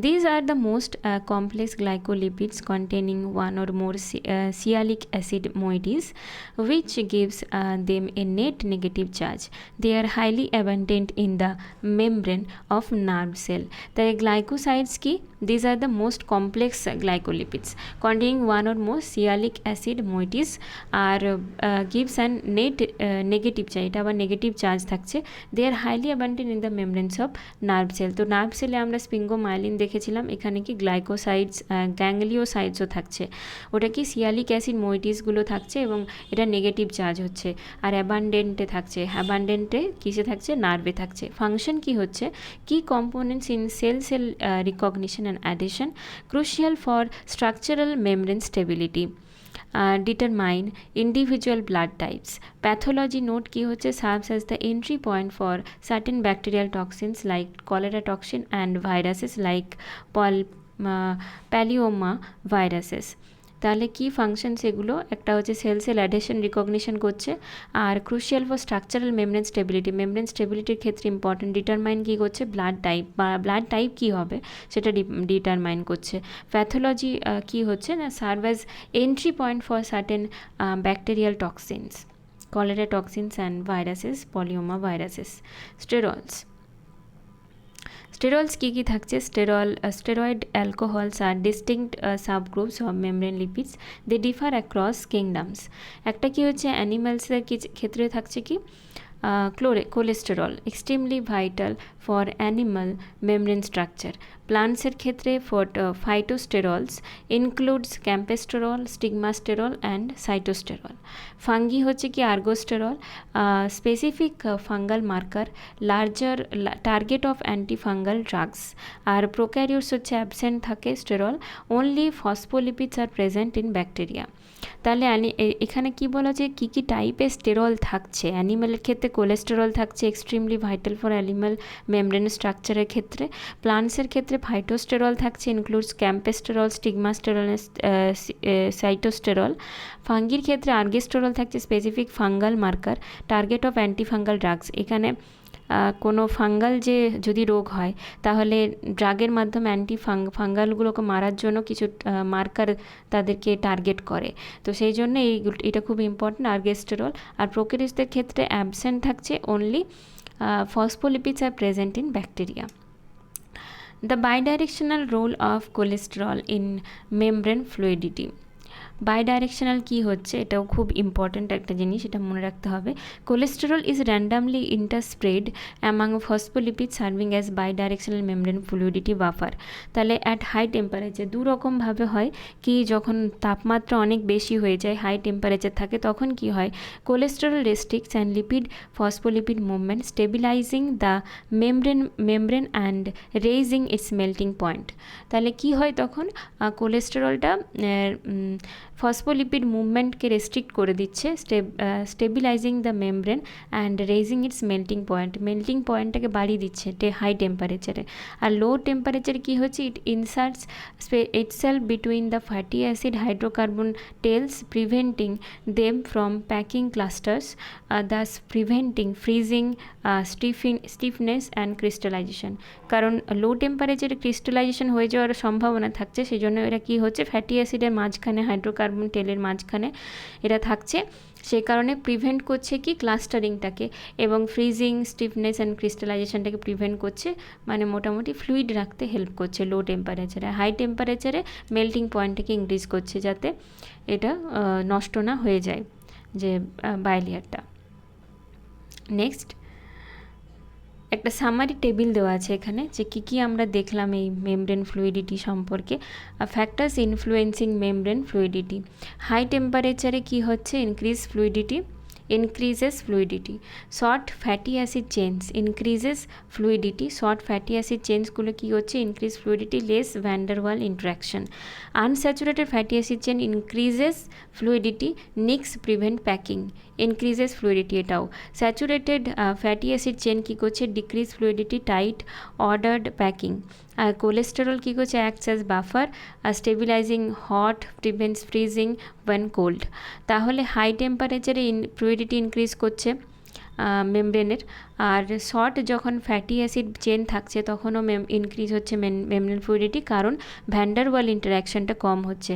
these are the most complex glycolipids containing one or more sialic acid moieties which gives them a net negative charge. They are highly abundant in the membrane of nerve cell. তাই glycosides কি, these are the most complex glycolipids containing one or more sialic acid moieties আর gives an net negative, এটা আবার negative charge থাকছে। They are highly abundant in the membranes of nerve cell. তো nerve সেলে আমরা স্পিঙ্গোমাইলিন দেখেছিলাম, এখানে কি গ্লাইকোসাইডস গ্যাংলিওসাইডসও থাকছে। ওটা কি সিয়ালিক অ্যাসিড মোইটিসগুলো থাকছে এবং এটা নেগেটিভ চার্জ হচ্ছে। আর অ্যাবান্ডেন্টে থাকছে, অ্যাবান্ডেন্টে কিসে থাকছে, নার্ভে থাকছে। ফাংশন কি হচ্ছে, কি components in cell recognition and addition crucial for structural membrane stability. Determine individual blood types. Pathology note কি হচ্ছে, serves as the entry point for certain bacterial toxins like cholera toxin and viruses like pallioma viruses. তাহলে কি function সেগুলো, একটা হচ্ছে sell adhesion recognition করছে, আর crucial for structural membrane stability, membrane স্টেবিলিটির ক্ষেত্রে ইম্পর্টেন্ট। ডিটারমাইন কী করছে, ব্লাড টাইপ বা ব্লাড টাইপ কী হবে সেটা ডিটারমাইন করছে। প্যাথোলজি কী হচ্ছে না, serve as entry point for certain bacterial toxins, cholera toxins and viruses, polyoma viruses. Steroids, steroids কী কী থাকছে, steroid alcohols are distinct subgroups of membrane lipids, they differ across kingdoms. একটা কি হচ্ছে অ্যানিমালসের ক্ষেত্রে থাকছে কি cholesterol, extremely vital for animal membrane structure. প্লান্টসের ক্ষেত্রে phytosterols includes campesterol, stigmasterol and sitosterol. Fungi হচ্ছে কি ergosterol, specific fungal marker, larger target of antifungal drugs. আর প্রোক্যারিওটস হচ্ছে অ্যাবসেন্ট থাকে sterol, only phospholipids are present in bacteria. তাহলে এখানে কি বলা যে কী কী টাইপের স্টেরল থাকছে, অ্যানিম্যালের ক্ষেত্রে কোলেস্টেরল থাকছে extremely vital for animal membrane স্ট্রাকচারের ক্ষেত্রে। প্লান্টসের ক্ষেত্রে ফাইটোস্টেরল থাকছে, ইনক্লুডস ক্যাম্পেস্টেরল, স্টিগমাস্টেরল, সাইটোস্টেরল। ফাঙ্গির ক্ষেত্রে আর্গেস্টেরল থাকছে, specific fungal marker, target of antifungal drugs. এখানে কোনো ফাঙ্গাল যে যদি রোগ হয় তাহলে ড্রাগের মাধ্যমে ফাঙ্গালগুলোকে মারার জন্য কিছু মার্কার তাদেরকে টার্গেট করে, তো সেই জন্য এটা খুব ইম্পর্টেন্ট আর্গেস্টেরল। আর প্রোক্যারিওটসদের ক্ষেত্রে অ্যাবসেন্ট থাকছে only phospholipids are present in bacteria. The bidirectional role of cholesterol in membrane fluidity. Bidirectional কী হচ্ছে, এটাও খুব ইম্পর্ট্যান্ট একটা জিনিস, এটা মনে রাখতে হবে। Cholesterol is randomly interspread among phospholipid serving as bidirectional membrane fluidity buffer. তাহলে অ্যাট হাই টেম্পারেচার দুরকমভাবে হয় কি, যখন তাপমাত্রা অনেক বেশি হয়ে যায়, হাই টেম্পারেচার থাকে, তখন কি হয়, cholesterol restricts and lipid phospholipid movement, stabilizing the membrane and raising its melting point. তাহলে কি হয় তখন, কোলেস্টেরলটা ফসফোলিপিড মুভমেন্টকে রেস্ট্রিক্ট করে দিচ্ছে, stabilizing the membrane and raising its melting পয়েন্টটাকে বাড়িয়ে দিচ্ছে হাই টেম্পারেচারে। আর লো টেম্পারেচারে কী হচ্ছে, it inserts itself between the fatty acid hydrocarbon tails, preventing them from packing clusters, thus preventing freezing, stiffness and crystallization. কারণ লো টেম্পারেচারে ক্রিস্টালাইজেশন হয়ে যাওয়ার সম্ভাবনা থাকছে, সেই জন্য এরা কী হচ্ছে, ফ্যাটি অ্যাসিডের মাঝখানে, হাইড্রোকার্বন টেলের মাঝখানে এরা থাকছে, সেই কারণে প্রিভেন্ট করছে কি ক্লাস্টারিংটাকে, এবং ফ্রিজিং, স্টিফনেস অ্যান্ড ক্রিস্টালাইজেশনটাকে প্রিভেন্ট করছে, মানে মোটামুটি ফ্লুইড রাখতে হেল্প করছে লো টেম্পারেচারে। হাই টেম্পারেচারে মেল্টিং পয়েন্টটাকে ইনক্রিজ করছে যাতে এটা নষ্ট না হয়ে যায় যে বাইলিয়ারটা। নেক্সট, একটা সামারি টেবিল দেওয়া আছে এখানে, যে কী আমরা দেখলাম এই মেমব্রেন ফ্লুইডিটি সম্পর্কে। Factors influencing membrane fluidity. High টেম্পারেচারে কী হচ্ছে, increases fluidity. Short fatty acid chains increases fluidity. Short fatty acid chains গুলো কি হচ্ছে, increase fluidity, less van der Waal interaction. Unsaturated fatty acid chain increases fluidity, nicks prevent packing, increases fluidity এটাও। Saturated fatty acid chain কি করছে, decrease fluidity, tight ordered packing। আর cholesterol কী করছে, acts as buffer, stabilizing hot, prevents freezing when cold। তাহলে high টেম্পারেচারে fluidity increase করছে মেমব্রেনের, আর short যখন fatty acid chain থাকছে তখনও ইনক্রিজ হচ্ছে মেমব্রেন ফ্লুইডিটি, কারণ ভ্যান্ডার ওয়াল ইন্টারাকশনটা কম হচ্ছে।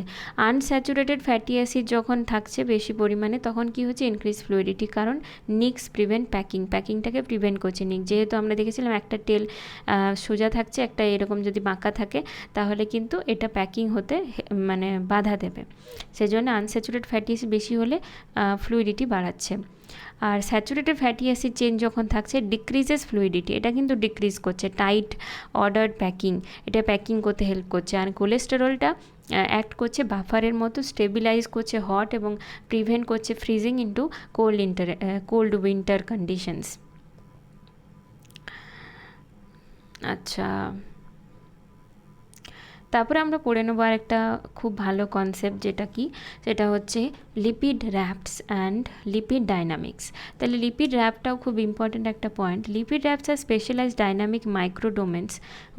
আনস্যাচুরেটেড ফ্যাটি অ্যাসিড যখন থাকছে বেশি পরিমাণে তখন কি হচ্ছে, ইনক্রিজ ফ্লুইডিটি, কারণ নিক্স প্রিভেন্ট প্যাকিংটাকে প্রিভেন্ট করছে নিক। যেহেতু আমরা দেখেছিলাম একটা টেল সোজা থাকছে, একটা এরকম যদি বাঁকা থাকে তাহলে কিন্তু এটা প্যাকিং হতে মানে বাধা দেবে, সেজন্য আনস্যাচুরেটেড ফ্যাটি অ্যাসিড বেশি হলে ফ্লুইডিটি বাড়াচ্ছে। আর স্যাচুরেটেড ফ্যাটি অ্যাসিড চেন যখন থাকছে ডিক্রিজেস ফ্লুইডিটি, এটা কিন্তু ডিক্রিজ করছে। টাইট অর্ডার্ড প্যাকিং, এটা প্যাকিং করতে হেল্প করছে। আর কোলেস্টেরলটা অ্যাক্ট করছে বাফারের মতো, স্টেবিলাইজ করছে হট এবং প্রিভেন্ট করছে freezing into cold winter conditions. আচ্ছা, তারপরে আমরা পড়ে নেবো আর একটা খুব ভালো কনসেপ্ট, যেটা কি, সেটা হচ্ছে lipid rafts and lipid dynamics. তাহলে লিপিড র্যাপটাও খুব ইম্পর্ট্যান্ট একটা point. Lipid rafts are specialized dynamic microdomains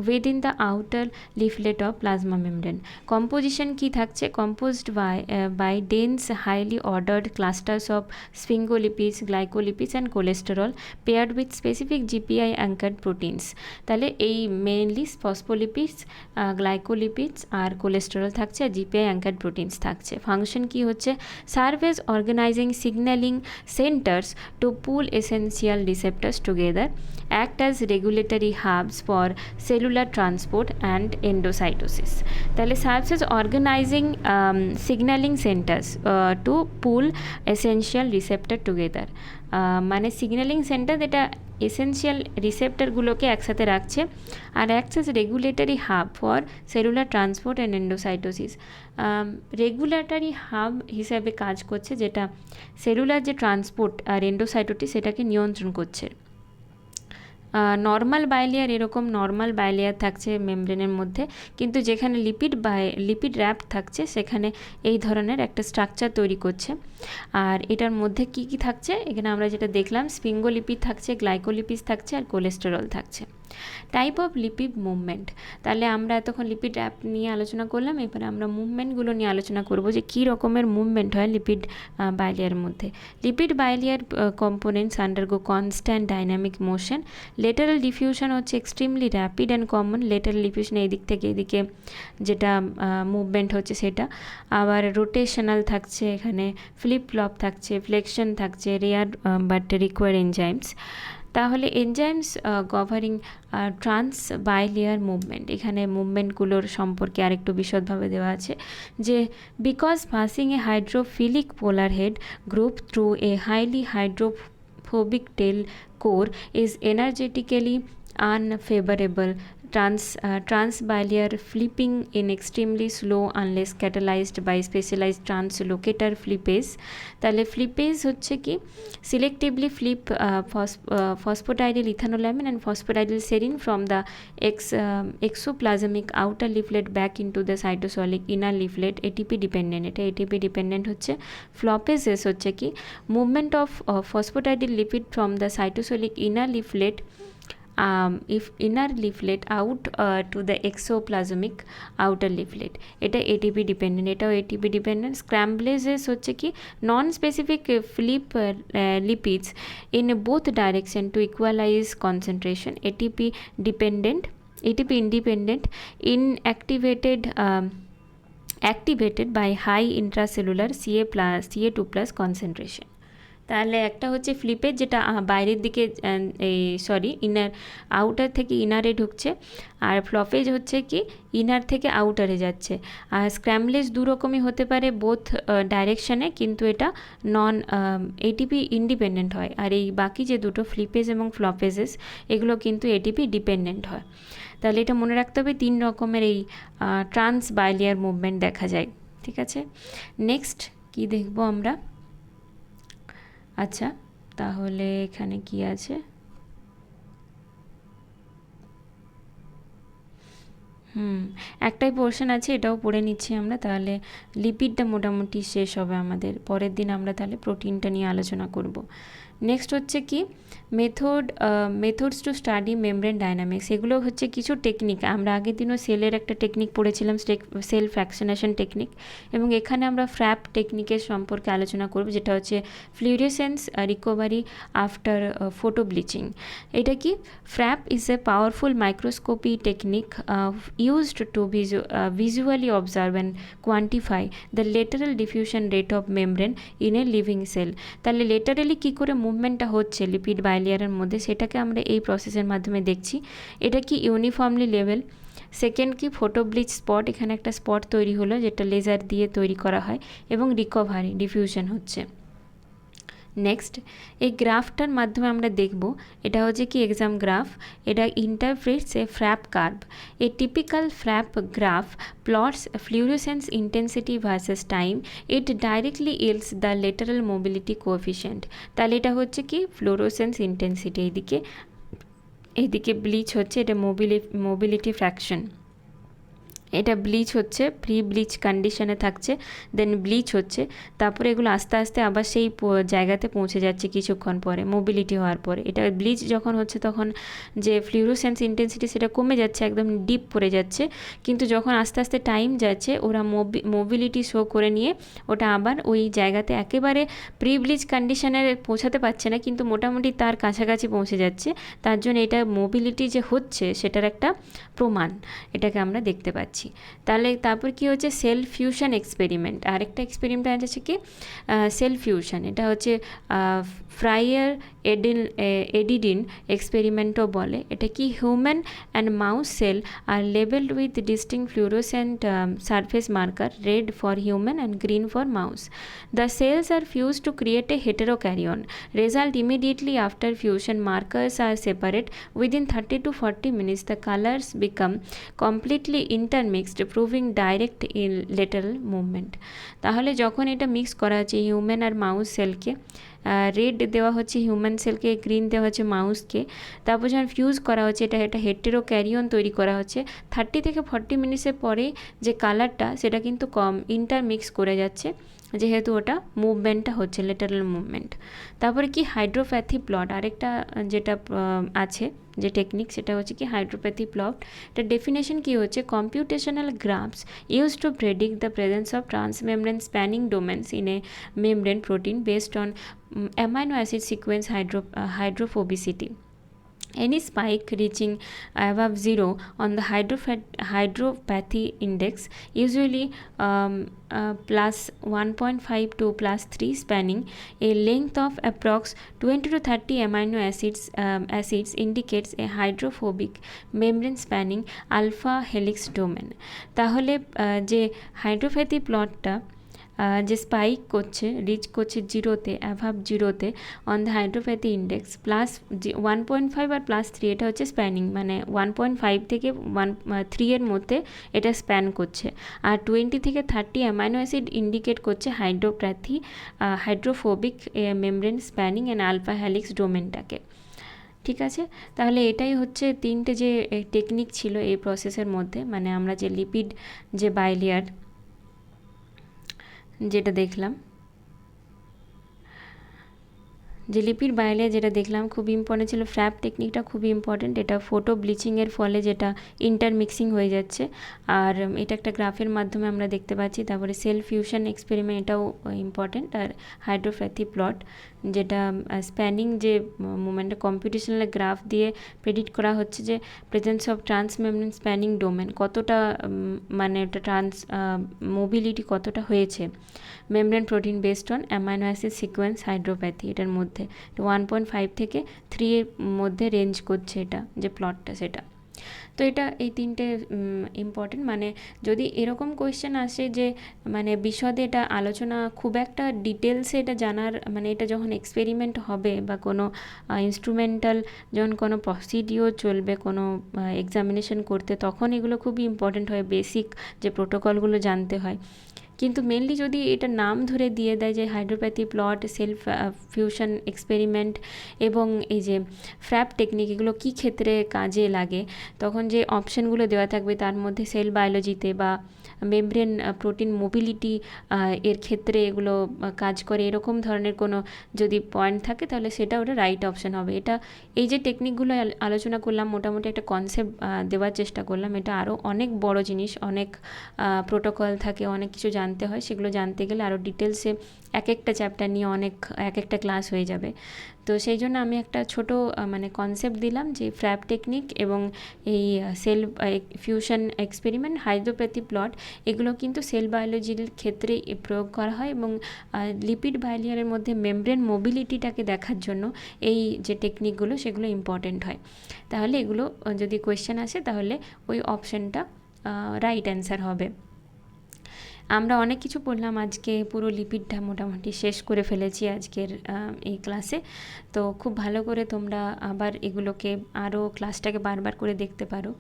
within the outer leaflet of plasma membrane. Composition কি থাকছে, composed by dense highly ordered clusters of sphingolipids, glycolipids and cholesterol paired with specific GPI anchored proteins. তাহলে এই mainly phospholipids, glycolipids আর cholesterol থাকছে, আর GPI anchored proteins থাকছে। Function কি হচ্ছে, serve as organizing signaling centers to pull essential receptors together, act as regulatory hubs for cellular transport and endocytosis। তাহলে serves as organizing signaling centers to pull essential receptor together। মানে signalling centre যেটা essential রিসেপ্টরগুলোকে একসাথে রাখছে, আর acts as regulatory hub for cellular transport and endocytosis. Regulatory hub হিসাবে কাজ করছে, যেটা সেলুলার যে ট্রান্সপোর্ট আর এন্ডোসাইটোসিস সেটাকে নিয়ন্ত্রণ করছে। নর্মাল বাইলেয়ার, এরকম নর্মাল বাইলেয়ার থাকছে মেমব্রেনের মধ্যে, কিন্তু যেখানে লিপিড র্যাপ থাকছে সেখানে এই ধরনের একটা স্ট্রাকচার তৈরি করছে। আর এটার মধ্যে কি কি থাকছে, এখানে আমরা যেটা দেখলাম, স্ফিঙ্গোলিপিড থাকছে, গ্লাইকোলিপিড থাকছে আর কোলেস্টেরল থাকছে। টাইপ অফ লিপিড মুভমেন্ট, তাহলে আমরা এতক্ষণ লিপিড র্যাপ নিয়ে আলোচনা করলাম, এবারে আমরা মুভমেন্টগুলো নিয়ে আলোচনা করব যে কী রকমের মুভমেন্ট হয় লিপিড বাইলেয়ার মধ্যে। Lipid bilayer components undergo constant dynamic motion. Lateral diffusion হচ্ছে extremely rapid and common. Lateral diffusion এদিক থেকে এদিকে যেটা মুভমেন্ট হচ্ছে সেটা। আবার রোটেশনাল থাকছে, এখানে ফ্লিপ ফ্লপ থাকছে, ফ্লেকশন থাকছে, রেয়ার বাট রিকোয়ার এনজাইমস। তাহলে enzymes governing trans bilayer movement, এখানে মুভমেন্টগুলোর সম্পর্কে আরেকটু বিশদভাবে দেওয়া আছে যে because passing a hydrophilic polar head group through a highly hydrophobic tail core is energetically unfavorable. Transbiliar flipping in extremely slow unless catalyzed by specialized translocator flippase। তাহলে ফ্লিপেজ হচ্ছে কি, selectively flip phosphatidyl ethanolamine and phosphatidyl serine from the exoplasmic outer leaflet back into the cytosolic inner leaflet, ATP dependent। এটা ATP dependent হচ্ছে। ফ্লপেজেস হচ্ছে কি, movement of phosphatidyl lipid from the cytosolic inner leaflet if inner leaflet out to the exoplasmic outer leaflet, এটা ATP dependent, এটাও ATP dependent। স্ক্র্যাম্বলেজেস হচ্ছে কি, non specific flip lipids in both direction to equalize concentration, ATP independent, activated by high intracellular Ca2+ concentration। তাহলে একটা হচ্ছে ফ্লিপেজ, যেটা বাইরের দিকে এই আউটার থেকে ইনারে ঢুকছে, আর ফ্লপেজ হচ্ছে কি ইনার থেকে আউটারে যাচ্ছে। আর স্ক্র্যামলেজ দু রকমই হতে পারে, বোথ ডাইরেকশানে, কিন্তু এটা নন এটিপি ইন্ডিপেন্ডেন্ট হয়। আর এই বাকি যে দুটো ফ্লিপেজ এবং ফ্লপেজেস, এগুলো কিন্তু এটিপি ডিপেন্ডেন্ট হয়। তাহলে এটা মনে রাখতে হবে, 3 রকমের এই ট্রান্স বাইলিয়ার মুভমেন্ট দেখা যায়। ঠিক আছে, নেক্সট কি দেখবো আমরা? আচ্ছা, তাহলে এখানে কি আছে? একটাই পোর্শন আছে, এটাও পড়ে নিচ্ছি আমরা। তাহলে লিপিডটা মোটামুটি শেষ হবে আমাদের। পরের দিন আমরা তাহলে প্রোটিনটা নিয়ে আলোচনা করব। নেক্সট হচ্ছে কি methods to study membrane dynamics. এগুলো হচ্ছে কিছু টেকনিক। আমরা আগের দিনও সেলের একটা টেকনিক পড়েছিলাম, সেল ফ্র্যাকশনেশন টেকনিক, এবং এখানে আমরা ফ্র্যাপ টেকনিকের সম্পর্কে আলোচনা করব, যেটা হচ্ছে fluorescence recovery after photo bleaching. এটা কি? FRAP is a powerful microscopy technique used to visually observe and quantify the lateral diffusion rate of membrane in a living cell. তাহলে লেটারালি কী করে মুভমেন্টটা হচ্ছে লিপিড বাইলিয়ারের মধ্যে, সেটাকে আমরা এই প্রসেসের মাধ্যমে দেখছি। এটা কি ইউনিফর্মলি লেভেল। সেকেন্ড কি ফটো ব্লিচ স্পট, এখানে একটা স্পট তৈরি হলো যেটা লেজার দিয়ে তৈরি করা হয়, এবং রিকভারি ডিফিউশন হচ্ছে। নেক্সট এই গ্রাফটার মাধ্যমে আমরা দেখব, এটা হচ্ছে কি এক্সাম গ্রাফ। এটা interprets a FRAP curve. A typical FRAP graph plots fluorescence intensity versus time. It directly yields the lateral mobility coefficient. তাহলে এটা হচ্ছে কি ফ্লোরোসেন্স ইন্টেন্সিটি, এইদিকে ব্লিচ হচ্ছে, এটা মোবিলিটি ফ্র্যাকশন। এটা ব্লিচ হচ্ছে, প্রি ব্লিচ কন্ডিশনে থাকছে, দেন ব্লিচ হচ্ছে, তারপরে এগুলো আস্তে আস্তে আবার সেই জায়গাতে পৌঁছে যাচ্ছে কিছুক্ষণ পরে মোবিলিটি হওয়ার পরে। এটা ব্লিচ যখন হচ্ছে তখন যে ফ্লুorescence ইন্টেন্সিটি সেটা কমে যাচ্ছে, একদম ডিপ পড়ে যাচ্ছে, কিন্তু যখন আস্তে আস্তে টাইম যাচ্ছে ওরা মোবিলিটি শো করে নিয়ে ওটা আবার ওই জায়গাতে একেবারে প্রি ব্লিচ কন্ডিশনে পৌঁছাতে পারছে না, কিন্তু মোটামুটি তার কাছাকাছি পৌঁছে যাচ্ছে। তার জন্য এটা মোবিলিটি যে হচ্ছে সেটার একটা প্রমাণ, এটাকে আমরা দেখতে পাচ্ছি। তাহলে তারপর কি হচ্ছে সেল ফিউশন এক্সপেরিমেন্ট। আরেকটা এক্সপেরিমেন্ট আছে কি সেল ফিউশন, এটা হচ্ছে ফ্রাইয়ার এডিডিন এক্সপেরিমেন্টও বলে। এটা কি human and mouse cell are labelled with distinct fluorescent surface marker, red for human and green for mouse. The cells are fused to create a heterokaryon. Result immediately after fusion, markers are separate within 30 to 40 minutes. The colors become completely intermixed, proving direct lateral movement. তাহলে যখন এটা mix করা হচ্ছে human আর mouse সেলকে, red দেওয়া হচ্ছে human সেলকে, green দেওয়া হচ্ছে মাউসকে, তারপর যখন ফিউজ করা হচ্ছে এটা হেটেরোক্যারিয়ন তৈরি করা হচ্ছে, 30 থেকে 40 মিনিটসের পরেই যে কালারটা সেটা কিন্তু ইন্টারমিক্স করে যাচ্ছে, যেহেতু ওটা মুভমেন্টটা হচ্ছে লেটারাল মুভমেন্ট। তারপরে কি হাইড্রোপ্যাথি প্লট, আরেকটা যেটা আছে যে টেকনিক, সেটা হচ্ছে কি হাইড্রোপ্যাথি প্লট। এটা ডেফিনেশন কি হচ্ছে computational graphs use to predict the presence of transmembrane spanning domains in a membrane protein based on amino acid sequence hydrophobicity. Any spike reaching above 0 on the hydropathy index, usually plus 1.5 to plus 3 spanning a length of approx 20 to 30 amino acids indicates a hydrophobic membrane spanning alpha helix domain. তাহলে যে হাইড্রোপ্যাথি প্লটটা যে spike করছে, reach করছে 0-তে, above 0-তে on the hydropathy index, plus 1.5 আর plus 3, এটা হচ্ছে স্প্যানিং, মানে 1.5 থেকে 3 এর মধ্যে এটা স্প্যান করছে। আর 20 থেকে 30 অ্যামাইনো অ্যাসিড ইন্ডিকেট করছে hydrophobic membrane spanning and alpha helix ডোমেনটাকে। ঠিক আছে, তাহলে এটাই হচ্ছে 3টে যে টেকনিক ছিল এই প্রসেসের মধ্যে, মানে আমরা যে লিপিড যে বাইলিয়ার যেটা দেখলাম, যে লিপিড বাইলিয়ার যেটা দেখলাম খুব ইম্পর্টেন্ট ছিল। ফ্র্যাপ টেকনিকটা খুবই ইম্পর্টেন্ট, এটা ফটো ব্লিচিংয়ের ফলে যেটা ইন্টারমিক্সিং হয়ে যাচ্ছে, আর এটা একটা গ্রাফের মাধ্যমে আমরা দেখতে পাচ্ছি। তারপরে সেল ফিউশন এক্সপেরিমেন্ট, এটাও ইম্পর্টেন্ট, আর হাইড্রোপ্যাথি প্লট যেটা স্প্যানিং যে মুভমেন্টটা কম্পিউটেশনাল গ্রাফ দিয়ে প্রেডিক্ট করা হচ্ছে যে presence of transmembrane spanning domain কতটা মানে ওটা মোবিলিটি কতটা হয়েছে membrane protein based on amino acid sequence hydropathy এটার মধ্যে 1.5 থেকে 3 এর মধ্যে রেঞ্জ করছে এটা যে প্লটটা সেটা। তো এটা এই তিনটে ইম্পর্টেন্ট, মানে যদি এরকম কোয়েশ্চেন আসে যে মানে বিশদে এটা আলোচনা খুব একটা ডিটেলসে এটা জানার, মানে এটা যখন এক্সপেরিমেন্ট হবে বা কোনো ইনস্ট্রুমেন্টাল যখন কোনো প্রসিডিওর চলবে কোনো এক্সামিনেশন করতে, তখন এগুলো খুবই ইম্পর্টেন্ট হয়, বেসিক যে প্রোটোকলগুলো জানতে হয়। কিন্তু মেনলি যদি এটা নাম ধরে দিয়ে দেয় যে হাইড্রোপ্যাথি প্লট, সেলফ ফিউশন এক্সপেরিমেন্ট এবং এই যে ফ্র্যাপ টেকনিক, এগুলো কী ক্ষেত্রে কাজে লাগে, তখন যে অপশানগুলো দেওয়া থাকবে তার মধ্যে সেল বায়োলজিতে বা মেমব্রেন প্রোটিন মোবিলিটি এর ক্ষেত্রে এগুলো কাজ করে, এরকম ধরনের কোনো যদি পয়েন্ট থাকে তাহলে সেটা ওটা রাইট অপশান হবে। এটা এই যে টেকনিকগুলো আলোচনা করলাম, মোটামুটি একটা কনসেপ্ট দেওয়ার চেষ্টা করলাম। এটা আরও অনেক বড় জিনিস, অনেক প্রোটোকল থাকে, অনেক কিছু জানতে হয়, সেগুলো জানতে গেলে আরও ডিটেলসে এক একটা চ্যাপ্টার নিয়ে এক একটা ক্লাস হয়ে যাবে। তো সেই জন্য আমি একটা ছোট মানে কনসেপ্ট দিলাম যে ফ্র্যাপ টেকনিক এবং এই সেল ফিউশন এক্সপেরিমেন্ট, হাইড্রোপ্যাথি প্লট, এগুলো কিন্তু সেল বায়োলজির ক্ষেত্রে প্রয়োগ করা হয় এবং লিপিড বাইলিয়ারের মধ্যে মেমব্রেন মোবিলিটিটাকে দেখার জন্য এই যে টেকনিকগুলো সেগুলো ইম্পর্টেন্ট হয়। তাহলে এগুলো যদি কোয়েশ্চেন আসে তাহলে ওই অপশানটা রাইট অ্যান্সার হবে। আমরা অনেক কিছু পড়লাম আজকে, পুরো লিপিডটা মোটামুটি শেষ করে ফেলেছি আজকের এই ক্লাসে। তো খুব ভালো করে তোমরা আবার এগুলোকে আরও ক্লাসটাকে বারবার করে দেখতে পারো।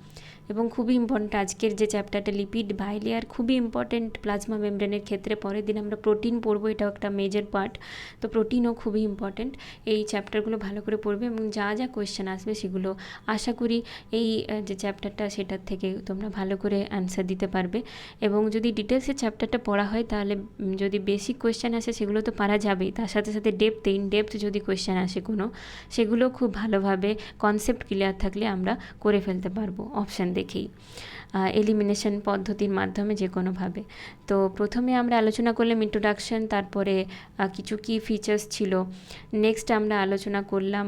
এবং খুবই ইম্পর্ট্যান্ট আজকের যে চ্যাপ্টারটা লিপিড বাইলেয়ার, খুবই ইম্পর্ট্যান্ট প্লাজমা মেমব্রেনের ক্ষেত্রে। পরের দিন আমরা প্রোটিন পড়বো, এটাও একটা মেজর পার্ট, তো প্রোটিনও খুবই ইম্পর্ট্যান্ট। এই চ্যাপ্টারগুলো ভালো করে পড়বে এবং যা যা কোয়েশ্চেন আসবে সেগুলো আশা করি এই যে চ্যাপ্টারটা সেটার থেকে তোমরা ভালো করে অ্যান্সার দিতে পারবে। এবং যদি ডিটেলসে চ্যাপ্টারটা পড়া হয় তাহলে যদি বেসিক কোয়েশ্চেন আসে সেগুলো তো পারা যাবেই, তার সাথে সাথে ডেপথ যদি কোয়েশ্চেন আসে কোনো, সেগুলো খুব ভালোভাবে কনসেপ্ট ক্লিয়ার থাকলে আমরা করে ফেলতে পারবো অপশান দেখেই, এলিমিনেশন পদ্ধতির মাধ্যমে যে কোনোভাবে। তো প্রথমে আমরা আলোচনা করলাম ইন্ট্রোডাকশন, তারপরে কিছু কি ফিচার্স ছিল। নেক্সট আমরা আলোচনা করলাম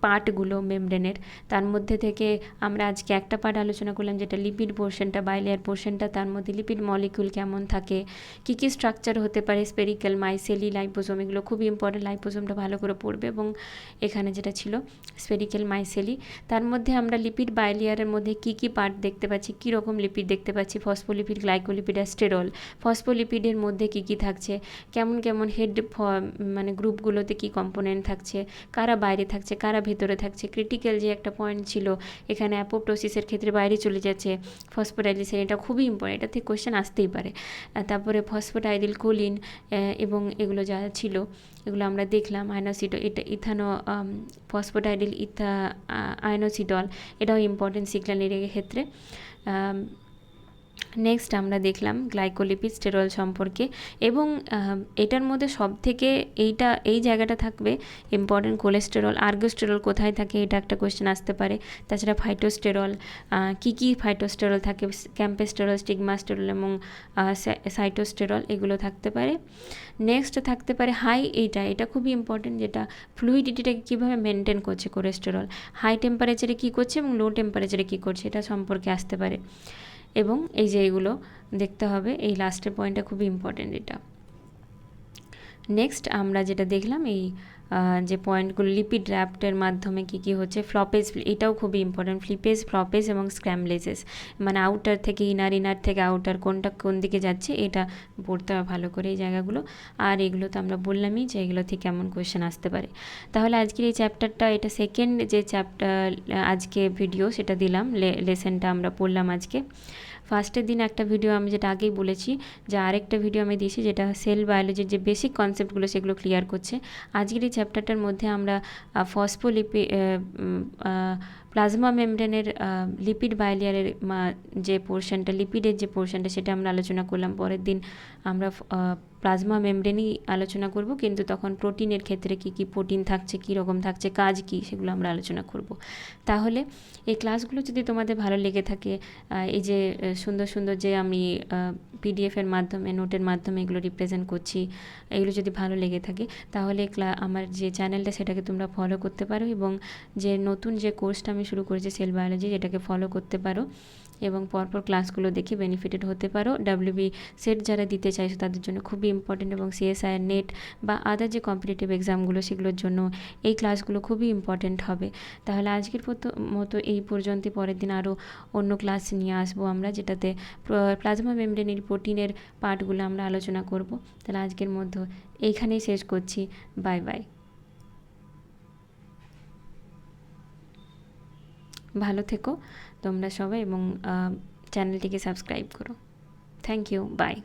পার্টগুলো মেমব্রেনের, তার মধ্যে থেকে আমরা আজকে একটা পার্ট আলোচনা করলাম যেটা লিপিড পোর্শনটা, বাইলেয়ার পোর্শনটা, তার মধ্যে লিপিড মলিকিউল কেমন থাকে, কী কী স্ট্রাকচার হতে পারে, স্পেরিক্যাল, মাইসেলি, লাইপোজোম, এগুলো খুবই ইম্পর্টেন্ট, লাইপোজোমটা ভালো করে পড়বে। এবং এখানে যেটা ছিল স্পেরিক্যাল, মাইসেলি, তার মধ্যে আমরা লিপিড বাইলেয়ারের মধ্যে কী কী পার্ট দেখতে পাচ্ছি, কী রকম লিপিড দেখতে পাচ্ছি, ফসফোলিপিড, গ্লাইকোলিপিড আর স্টেরল। ফসফোলিপিডের মধ্যে কী কী থাকছে, কেমন কেমন হেড মানে গ্রুপগুলোতে কী কম্পোনেন্ট থাকছে, কারা বাইরে থাকছে, কারা ভেতরে থাকছে, ক্রিটিক্যাল যে একটা পয়েন্ট ছিল এখানে অ্যাপোপ্টোসিসের ক্ষেত্রে বাইরে চলে যাচ্ছে ফসফোডাইলিসের, এটা খুবই ইম্পর্টেন্ট, এটা থেকে কোয়েশ্চেন আসতেই পারে। তারপরে ফসফোডাইলিল কোলিন এবং এগুলো যা ছিল এগুলো আমরা দেখলাম। আয়নোসিডল, এটা ইথানো ফসফোডাইলিল আয়নোসিডল, এটাও ইম্পর্টেন্ট সিগন্যালিংয়ের ক্ষেত্রে। নেক্সট আমরা দেখলাম গ্লাইকোলিপিড, স্টেরল সম্পর্কে। এবং এটার মধ্যে সব থেকে এই জায়গাটা থাকবে ইম্পর্টেন্ট, কোলেস্টেরল, আর্গোস্টেরল কোথায় থাকে, এটা একটা কোয়েশ্চেন আসতে পারে। তাছাড়া ফাইটোস্টেরল, কী কী ফাইটোস্টেরল থাকে, ক্যাম্পেস্টেরল, স্টিগমাস্টেরল এবং সাইটোস্টেরল, এগুলো থাকতে পারে। নেক্সট থাকতে পারে এটা খুবই ইম্পর্টেন্ট, যেটা ফ্লুইডিটিটাকে কীভাবে মেনটেন করছে কোলেস্টেরল, হাই টেম্পারেচারে কী করছে এবং লো টেম্পারেচারে কী করছে, এটা সম্পর্কে আসতে পারে। এবং এই যে এগুলো দেখতে হবে, এই লাস্টের পয়েন্টটা খুবই ইম্পর্টেন্ট এটা। নেক্সট আমরা যেটা দেখলাম এই যে পয়েন্টগুলো, লিপিড র্যাপ্টের মাধ্যমে কী কী হচ্ছে, ফ্লপেজ, এটাও খুবই ইম্পর্টেন্ট, ফ্লপেজ এবং স্ক্র্যামব্লেজেস, মানে আউটার থেকে ইনার থেকে আউটার কোনটা কোন দিকে যাচ্ছে, এটা পড়তে হবে ভালো করে এই জায়গাগুলো। আর এগুলো তো আমরা বললামই যে এগুলো থেকে কেমন কোয়েশ্চেন আসতে পারে। তাহলে আজকের এই চ্যাপ্টারটা, এটা সেকেন্ড যে চ্যাপ্টার আজকে ভিডিও সেটা দিলাম, লেসনটা আমরা পড়লাম আজকে। ফার্স্টের দিন একটা ভিডিও আমি যেটা আগেই বলেছি, যে আরেকটা ভিডিও আমি দিয়েছি যেটা সেল বায়োলজির যে বেসিক কনসেপ্টগুলো সেগুলো ক্লিয়ার করছে। আজকের এই চ্যাপ্টারটার মধ্যে আমরা প্লাজমা মেমব্রেনের লিপিড বাইলেয়ারের যে পোর্শনটা, লিপিডের যে পোর্শনটা, সেটা আমরা আলোচনা করলাম। পরের দিন আমরা প্লাজমা মেমব্রেনই আলোচনা করব, কিন্তু তখন প্রোটিনের ক্ষেত্রে কী কী প্রোটিন থাকছে, কী রকম থাকছে, কাজ কী, সেগুলো আমরা আলোচনা করব। তাহলে এই ক্লাসগুলো যদি তোমাদের ভালো লেগে থাকে, এই যে সুন্দর সুন্দর যে আমি পিডিএফের মাধ্যমে, নোটের মাধ্যমে এগুলো রিপ্রেজেন্ট করছি, এগুলো যদি ভালো লেগে থাকে তাহলে আমার যে চ্যানেলটা সেটাকে তোমরা ফলো করতে পারো, এবং যে নতুন যে কোর্সটা আমি শুরু করেছি সেল বায়োলজি, এটাকে ফলো করতে পারো এবং পরপর ক্লাসগুলো দেখে বেনিফিটেড হতে পারো। ডাব্লিউবি সেট যারা দিতে চাইছো তাদের জন্য খুবই ইম্পর্টেন্ট, এবং সিএসআই নেট বা আদার যে কম্পিটিটিভ এক্সামগুলো সেগুলোর জন্য এই ক্লাসগুলো খুবই ইম্পর্টেন্ট হবে। তাহলে আজকের মতো এই পর্যন্ত। পরের দিন আরও অন্য ক্লাস নিয়ে আসবো আমরা, যেটাতে প্লাজমা মেমব্রেনের প্রোটিনের পার্টগুলো আমরা আলোচনা করব। তাহলে আজকের মধ্যে এইখানেই শেষ করছি। Bye bye. ভালো থেকো তোমরা সবাই, এবং চ্যানেলটিকে সাবস্ক্রাইব করো। Thank you, by.